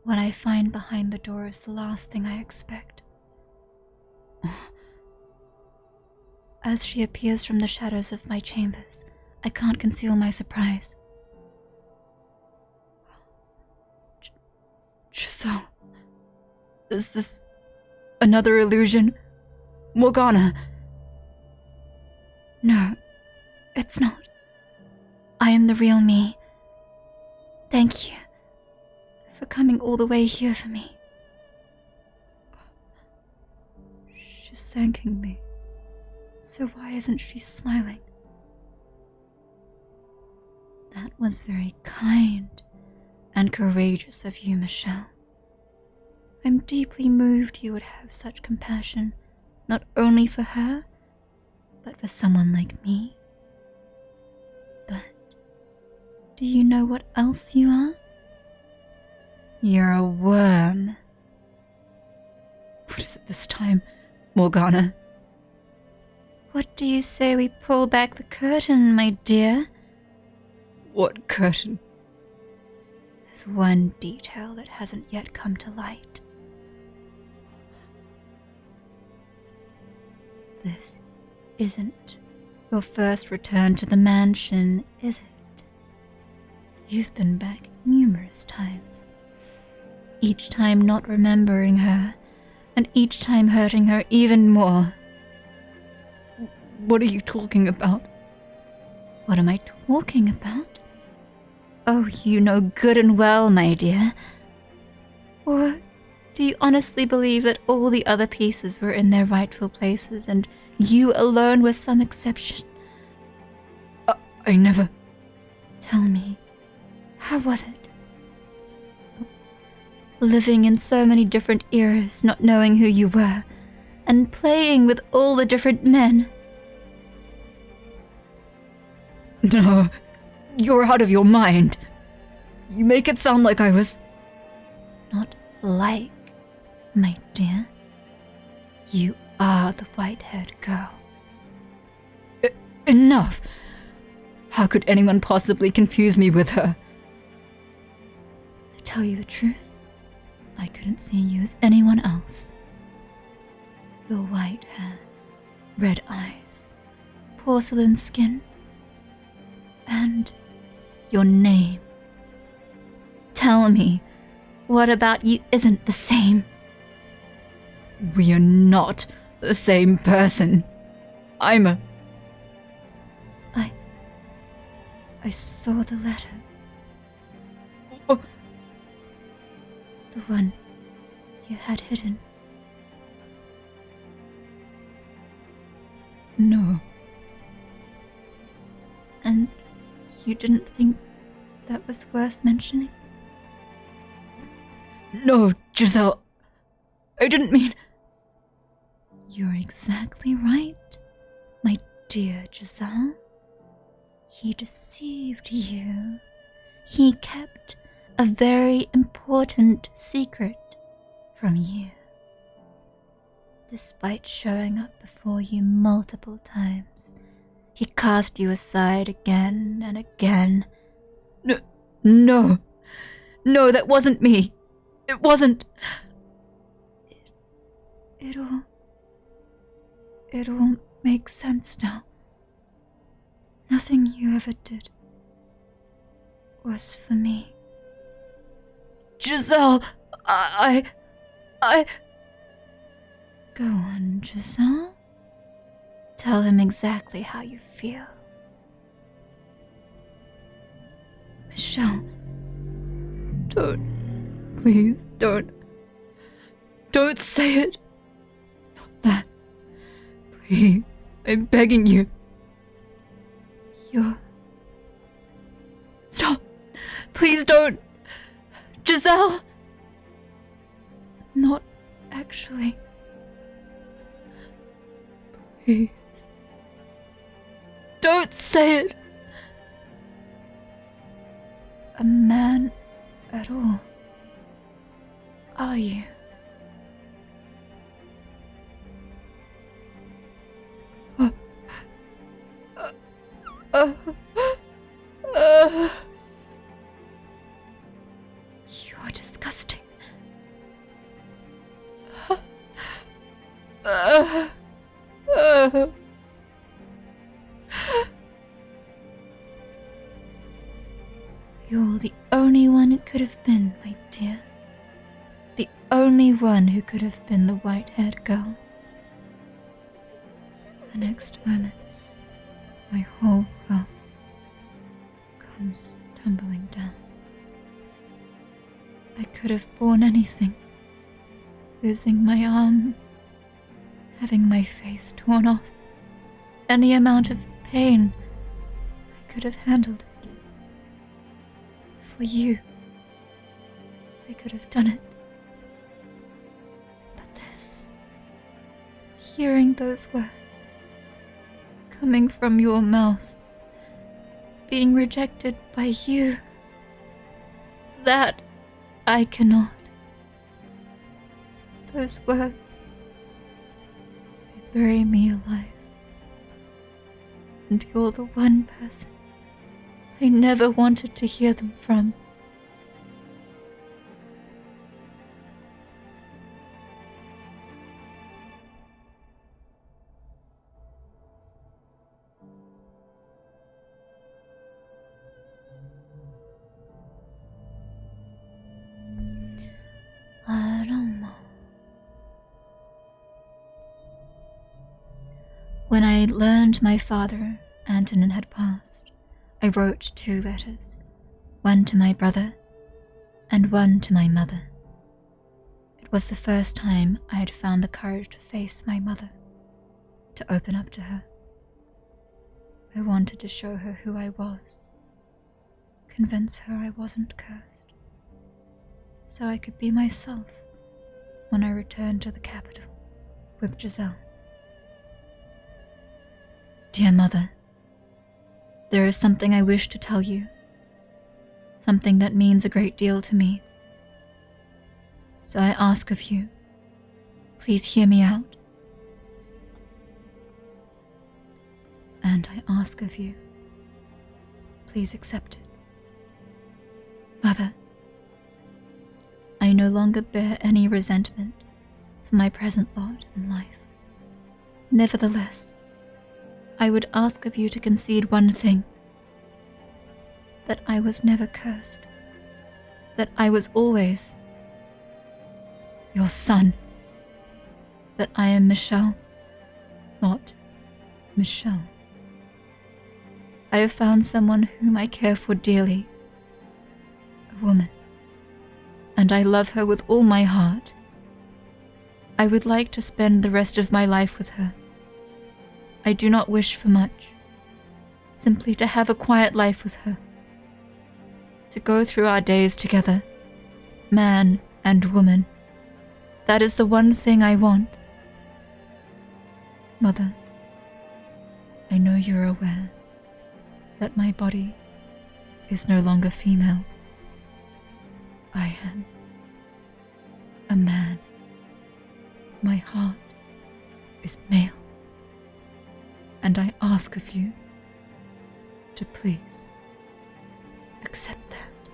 What I find behind the door is the last thing I expect. As she appears from the shadows of my chambers, I can't conceal my surprise. Giselle, is this another illusion? Morgana? No, it's not. I am the real me. Thank you for coming all the way here for me. She's thanking me. So why isn't she smiling? That was very kind and courageous of you, Michelle. I'm deeply moved you would have such compassion, not only for her, but for someone like me. But do you know what else you are? You're a worm. What is it this time, Morgana? What do you say we pull back the curtain, my dear? What curtain? There's one detail that hasn't yet come to light. This isn't your first return to the mansion, is it? You've been back numerous times. Each time not remembering her, and each time hurting her even more. What are you talking about? What am I talking about? Oh, you know good and well, my dear. Or do you honestly believe that all the other pieces were in their rightful places and you alone were some exception? I never... Tell me, how was it? Living in so many different eras, not knowing who you were, and playing with all the different men. No, you're out of your mind. You make it sound like I was... Not like, my dear. You are the white-haired girl. Enough! How could anyone possibly confuse me with her? To tell you the truth, I couldn't see you as anyone else. Your white hair, red eyes, porcelain skin, and your name. Tell me, what about you isn't the same? We are not the same person. I saw the letter. Oh. The one you had hidden. No. And you didn't think that was worth mentioning? No, Giselle. I didn't mean... You're exactly right, my dear Giselle. He deceived you. He kept a very important secret from you. Despite showing up before you multiple times, he cast you aside again and again. No, that wasn't me. It wasn't. It all makes sense now. Nothing you ever did was for me. Giselle, I... Go on, Giselle. Tell him exactly how you feel. Michelle. Don't. Please, don't. Don't say it. Not that. Please, I'm begging you. Stop. Please don't. Giselle. Not actually. Please. Don't say it. A man at all. Are you? You're disgusting. You're the only one it could have been, my dear. The only one who could have been the white-haired girl. The next moment, my whole world comes tumbling down. I could have borne anything. Losing my arm, having my face torn off, any amount of pain, I could have handled it. For you, I could have done it. But this, hearing those words, coming from your mouth, being rejected by you, that I cannot. Those words, they bury me alive. And you're the one person I never wanted to hear them from. I don't know. When I learned my father, Antonin, had passed, I wrote 2 letters, one to my brother and one to my mother. It was the first time I had found the courage to face my mother, to open up to her. I wanted to show her who I was, convince her I wasn't cursed, so I could be myself when I returned to the capital with Giselle. Dear Mother, there is something I wish to tell you, something that means a great deal to me. So I ask of you, please hear me out. And I ask of you, please accept it. Mother, I no longer bear any resentment for my present lot in life. Nevertheless, I would ask of you to concede one thing: that I was never cursed, that I was always your son, that I am Michelle, not Michelle. I have found someone whom I care for dearly, a woman, and I love her with all my heart. I would like to spend the rest of my life with her. I do not wish for much, simply to have a quiet life with her, to go through our days together, man and woman. That is the one thing I want. Mother, I know you're aware that my body is no longer female. I am a man. My heart is male. And I ask of you to please accept that.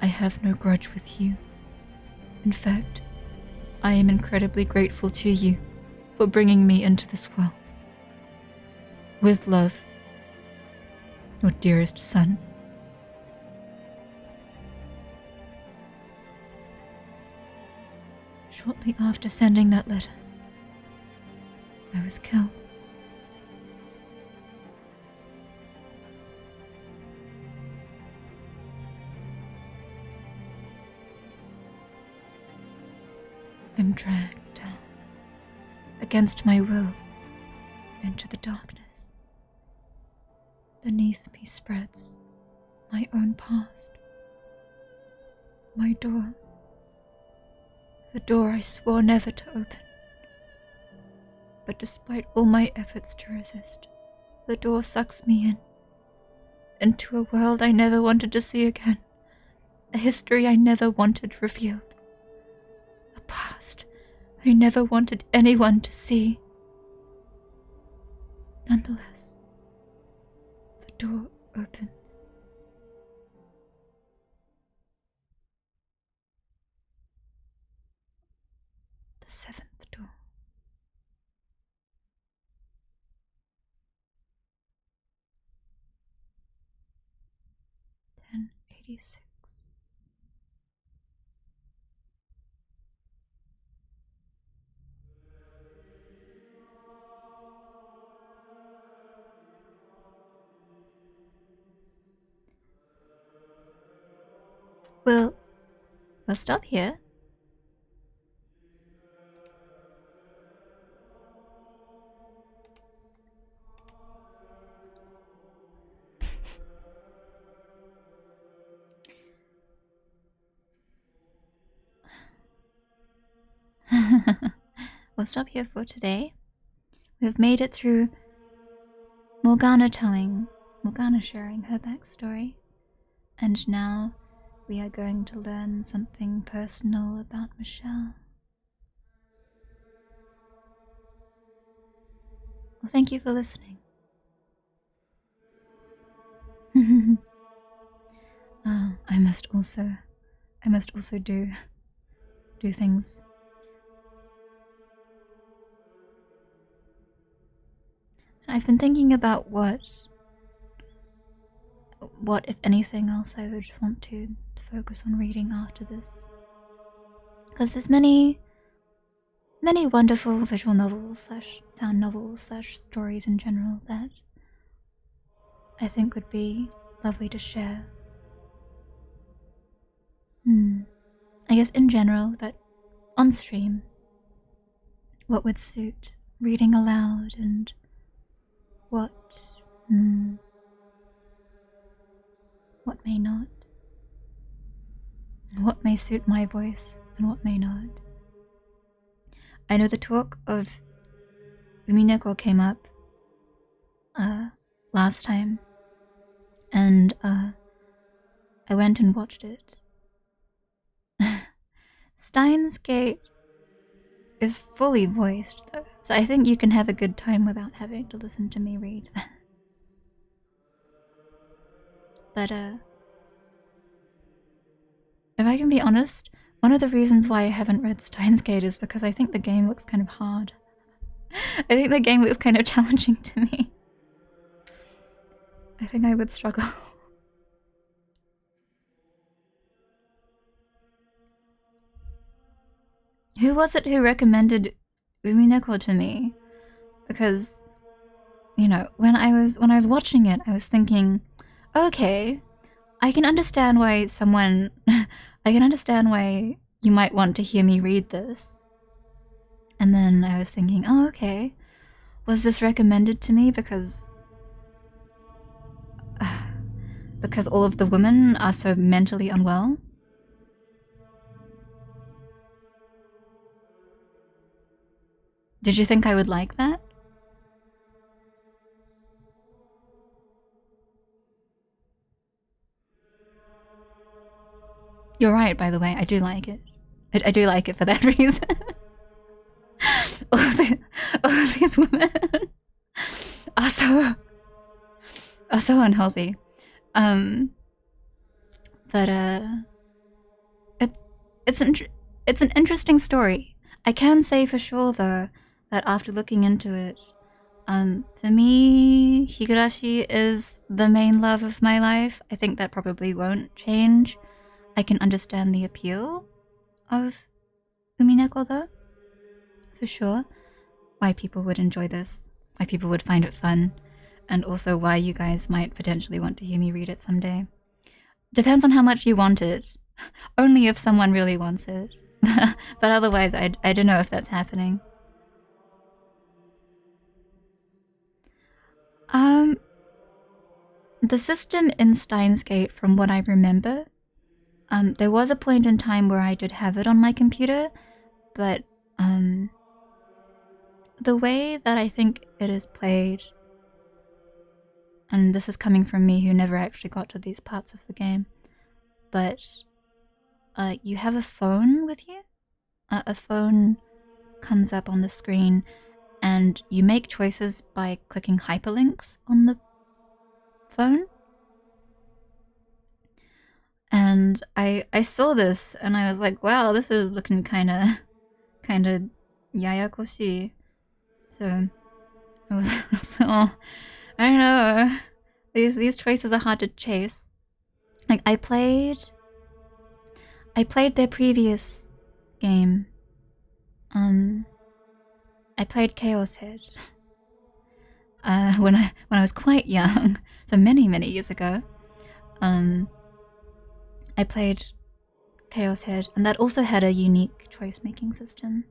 I have no grudge with you. In fact, I am incredibly grateful to you for bringing me into this world. With love, your dearest son. Shortly after sending that letter, I was killed. I'm dragged down, against my will, into the darkness. Beneath me spreads my own past. My door. The door I swore never to open. But despite all my efforts to resist, the door sucks me in, into a world I never wanted to see again, a history I never wanted revealed, a past I never wanted anyone to see. Nonetheless, the door opens. The seventh door. '86. We'll stop here. We'll stop here for today. We've made it through Morgana sharing her backstory. And now we are going to learn something personal about Michelle. Well, thank you for listening. I must also do things. I've been thinking about what if anything else I would want to focus on reading after this. Because there's many wonderful visual novels / sound novels / stories in general that I think would be lovely to share. I guess in general, but on stream, what would suit reading aloud and what may not. What may suit my voice and what may not. I know the talk of Umineko came up last time, and I went and watched it. Steins Gate is fully voiced, though, so I think you can have a good time without having to listen to me read. But, if I can be honest, one of the reasons why I haven't read Steins Gate is because I think the game looks kind of hard. I think the game looks kind of challenging to me. I think I would struggle. Who was it who recommended Umineko to me? Because, you know, when I was watching it, I was thinking, okay, I can understand why you might want to hear me read this. And then I was thinking, oh, okay, was this recommended to me because all of the women are so mentally unwell? Did you think I would like that? You're right, by the way, I do like it. I do like it for that reason. all of these women are so unhealthy. But it's an interesting story. I can say for sure though that after looking into it, for me, Higurashi is the main love of my life. I think that probably won't change. I can understand the appeal of Umineko though, for sure. Why people would enjoy this, why people would find it fun, and also why you guys might potentially want to hear me read it someday. Depends on how much you want it. Only if someone really wants it. But otherwise, I don't know if that's happening. The system in Steins Gate, from what I remember, there was a point in time where I did have it on my computer, but the way that I think it is played, and this is coming from me who never actually got to these parts of the game, but you have a phone with you. A phone comes up on the screen, and you make choices by clicking hyperlinks on the phone. And I saw this, and I was like, wow, this is looking kind of yayakoshi. So I was so, I don't know. These choices are hard to chase. Like I played their previous game. I played Chaos Head. When I was quite young, so many years ago. I played Chaos Head, and that also had a unique choice-making system.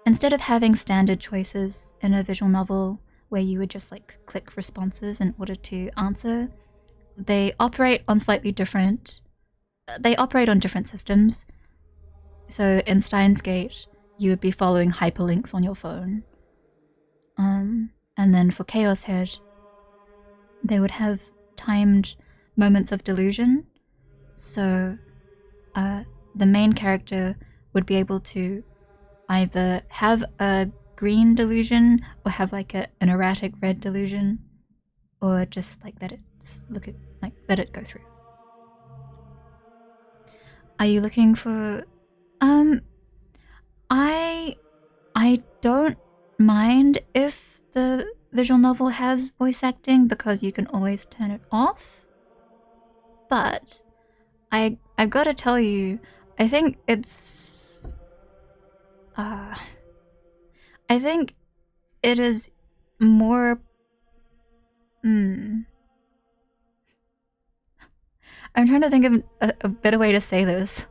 Instead of having standard choices in a visual novel where you would just like click responses in order to answer, they operate on different systems. So in Steins Gate, you would be following hyperlinks on your phone. And then for Chaos Head, they would have timed moments of delusion. So the main character would be able to either have a green delusion or have like an erratic red delusion, or just like let it go through. Are you looking for I don't mind if the visual novel has voice acting because you can always turn it off. But I've got to tell you, I think it's I think it is more I'm trying to think of a better way to say this.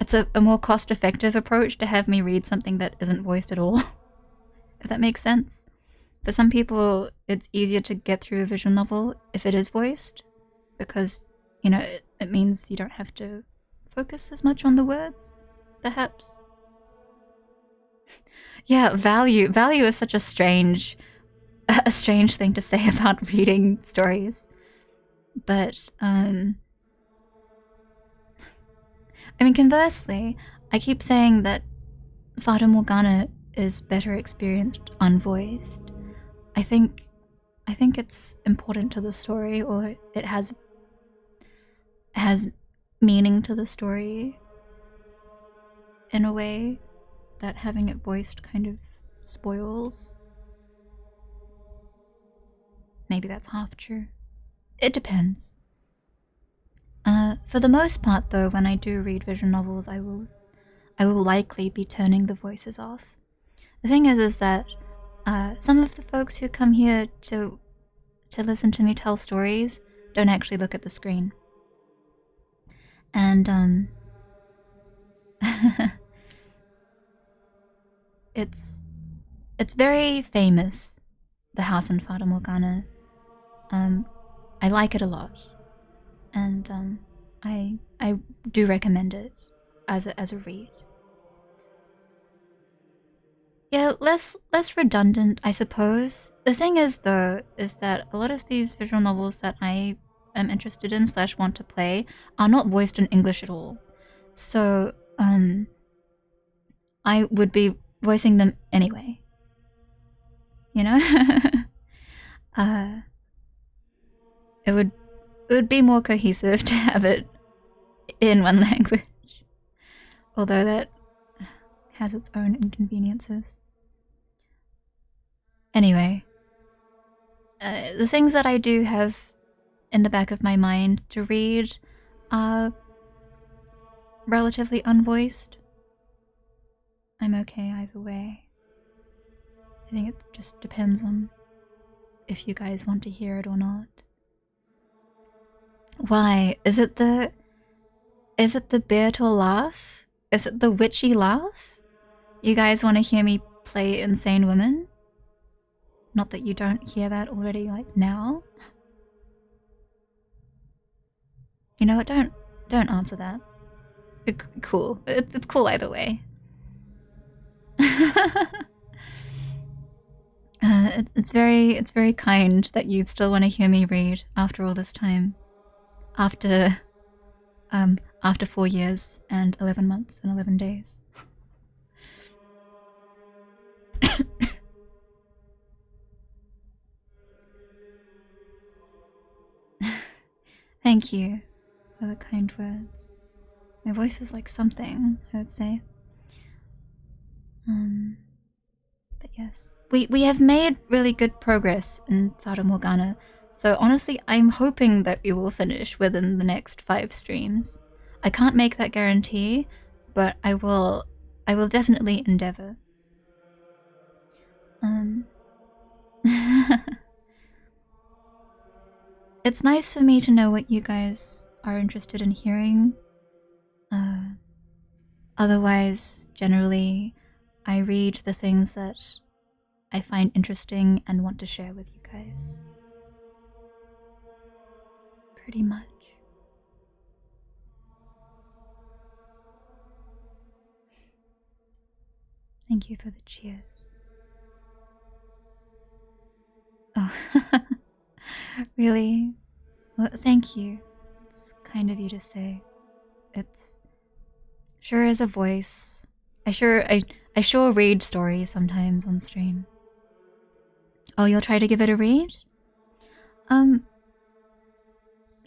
It's a more cost-effective approach to have me read something that isn't voiced at all. If that makes sense. For some people, it's easier to get through a visual novel if it is voiced, because, you know, it means you don't have to focus as much on the words, perhaps. Yeah, value is such a strange thing to say about reading stories. But I mean, conversely, I keep saying that Fata Morgana is better experienced unvoiced. I think it's important to the story, or it has meaning to the story in a way that having it voiced kind of spoils. Maybe that's half true. It depends. For the most part, though, when I do read visual novels, I will likely be turning the voices off. The thing is that some of the folks who come here to listen to me tell stories don't actually look at the screen, and it's very famous, the house in Fata Morgana. I like it a lot, and I do recommend it as a read. Yeah, less redundant, I suppose. The thing is, though, is that a lot of these visual novels that I am interested in / want to play are not voiced in English at all. So, I would be voicing them anyway. You know? It would be more cohesive to have it in one language. Although that has its own inconveniences. Anyway, the things that I do have in the back of my mind to read are relatively unvoiced. I'm okay either way. I think it just depends on if you guys want to hear it or not. Why? Is it the Beartle laugh? Is it the witchy laugh? You guys want to hear me play Insane Women? Not that you don't hear that already, like, now. You know what? Don't answer that. Cool. It's cool either way. It's very kind that you still want to hear me read after all this time. After 4 years and 11 months and 11 days. Thank you for the kind words. My voice is like something, I would say. But yes. We have made really good progress in Fata Morgana, so honestly, I'm hoping that we will finish within the next 5 streams. I can't make that guarantee, but I will definitely endeavor. It's nice for me to know what you guys are interested in hearing. Otherwise, generally, I read the things that I find interesting and want to share with you guys. Pretty much. Thank you for the cheers. Oh, really? Well, thank you. It's kind of you to say. It's sure is a voice. I sure read stories sometimes on stream. Oh, you'll try to give it a read?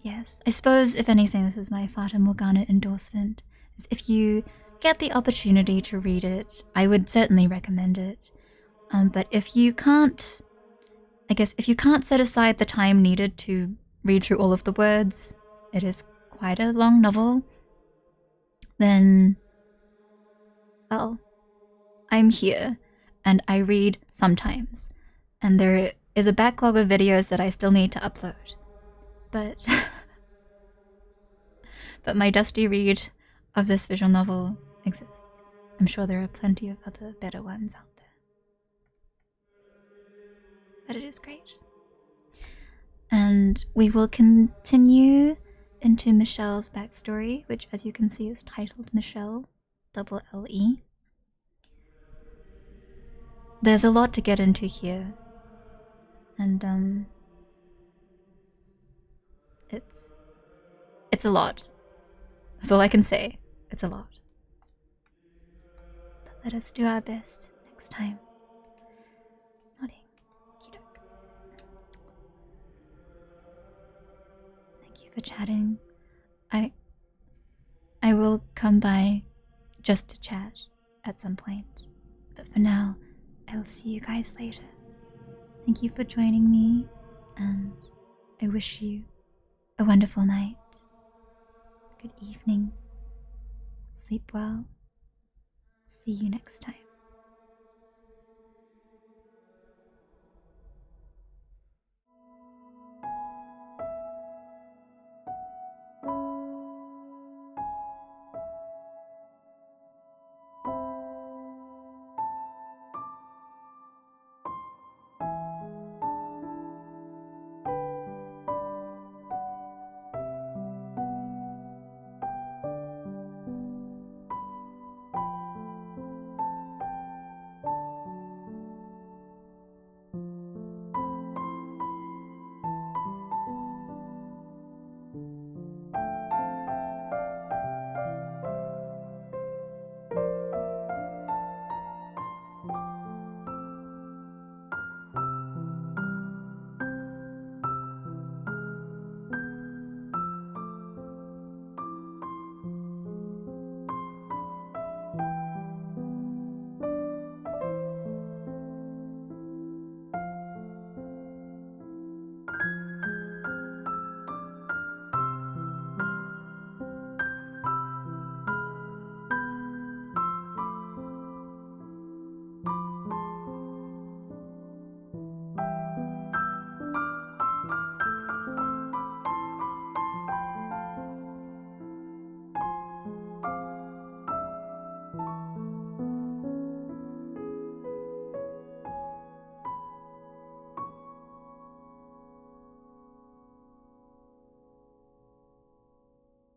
Yes. I suppose, if anything, this is my Fata Morgana endorsement. If you get the opportunity to read it, I would certainly recommend it. But if you can't, I guess, if you can't set aside the time needed to read through all of the words, it is quite a long novel, then, well, I'm here, and I read sometimes, and there is a backlog of videos that I still need to upload. But but my dusty read of this visual novel exists. I'm sure there are plenty of other better ones out there. But it is great. And we will continue into Michelle's backstory, which, as you can see, is titled Michelle, LLE. There's a lot to get into here. And it's a lot. That's all I can say. It's a lot. But let us do our best next time. Nodding. Okey-doke. Thank you for chatting. I will come by just to chat at some point. But for now, I'll see you guys later. Thank you for joining me, and I wish you a wonderful night. Good evening. Sleep well. See you next time.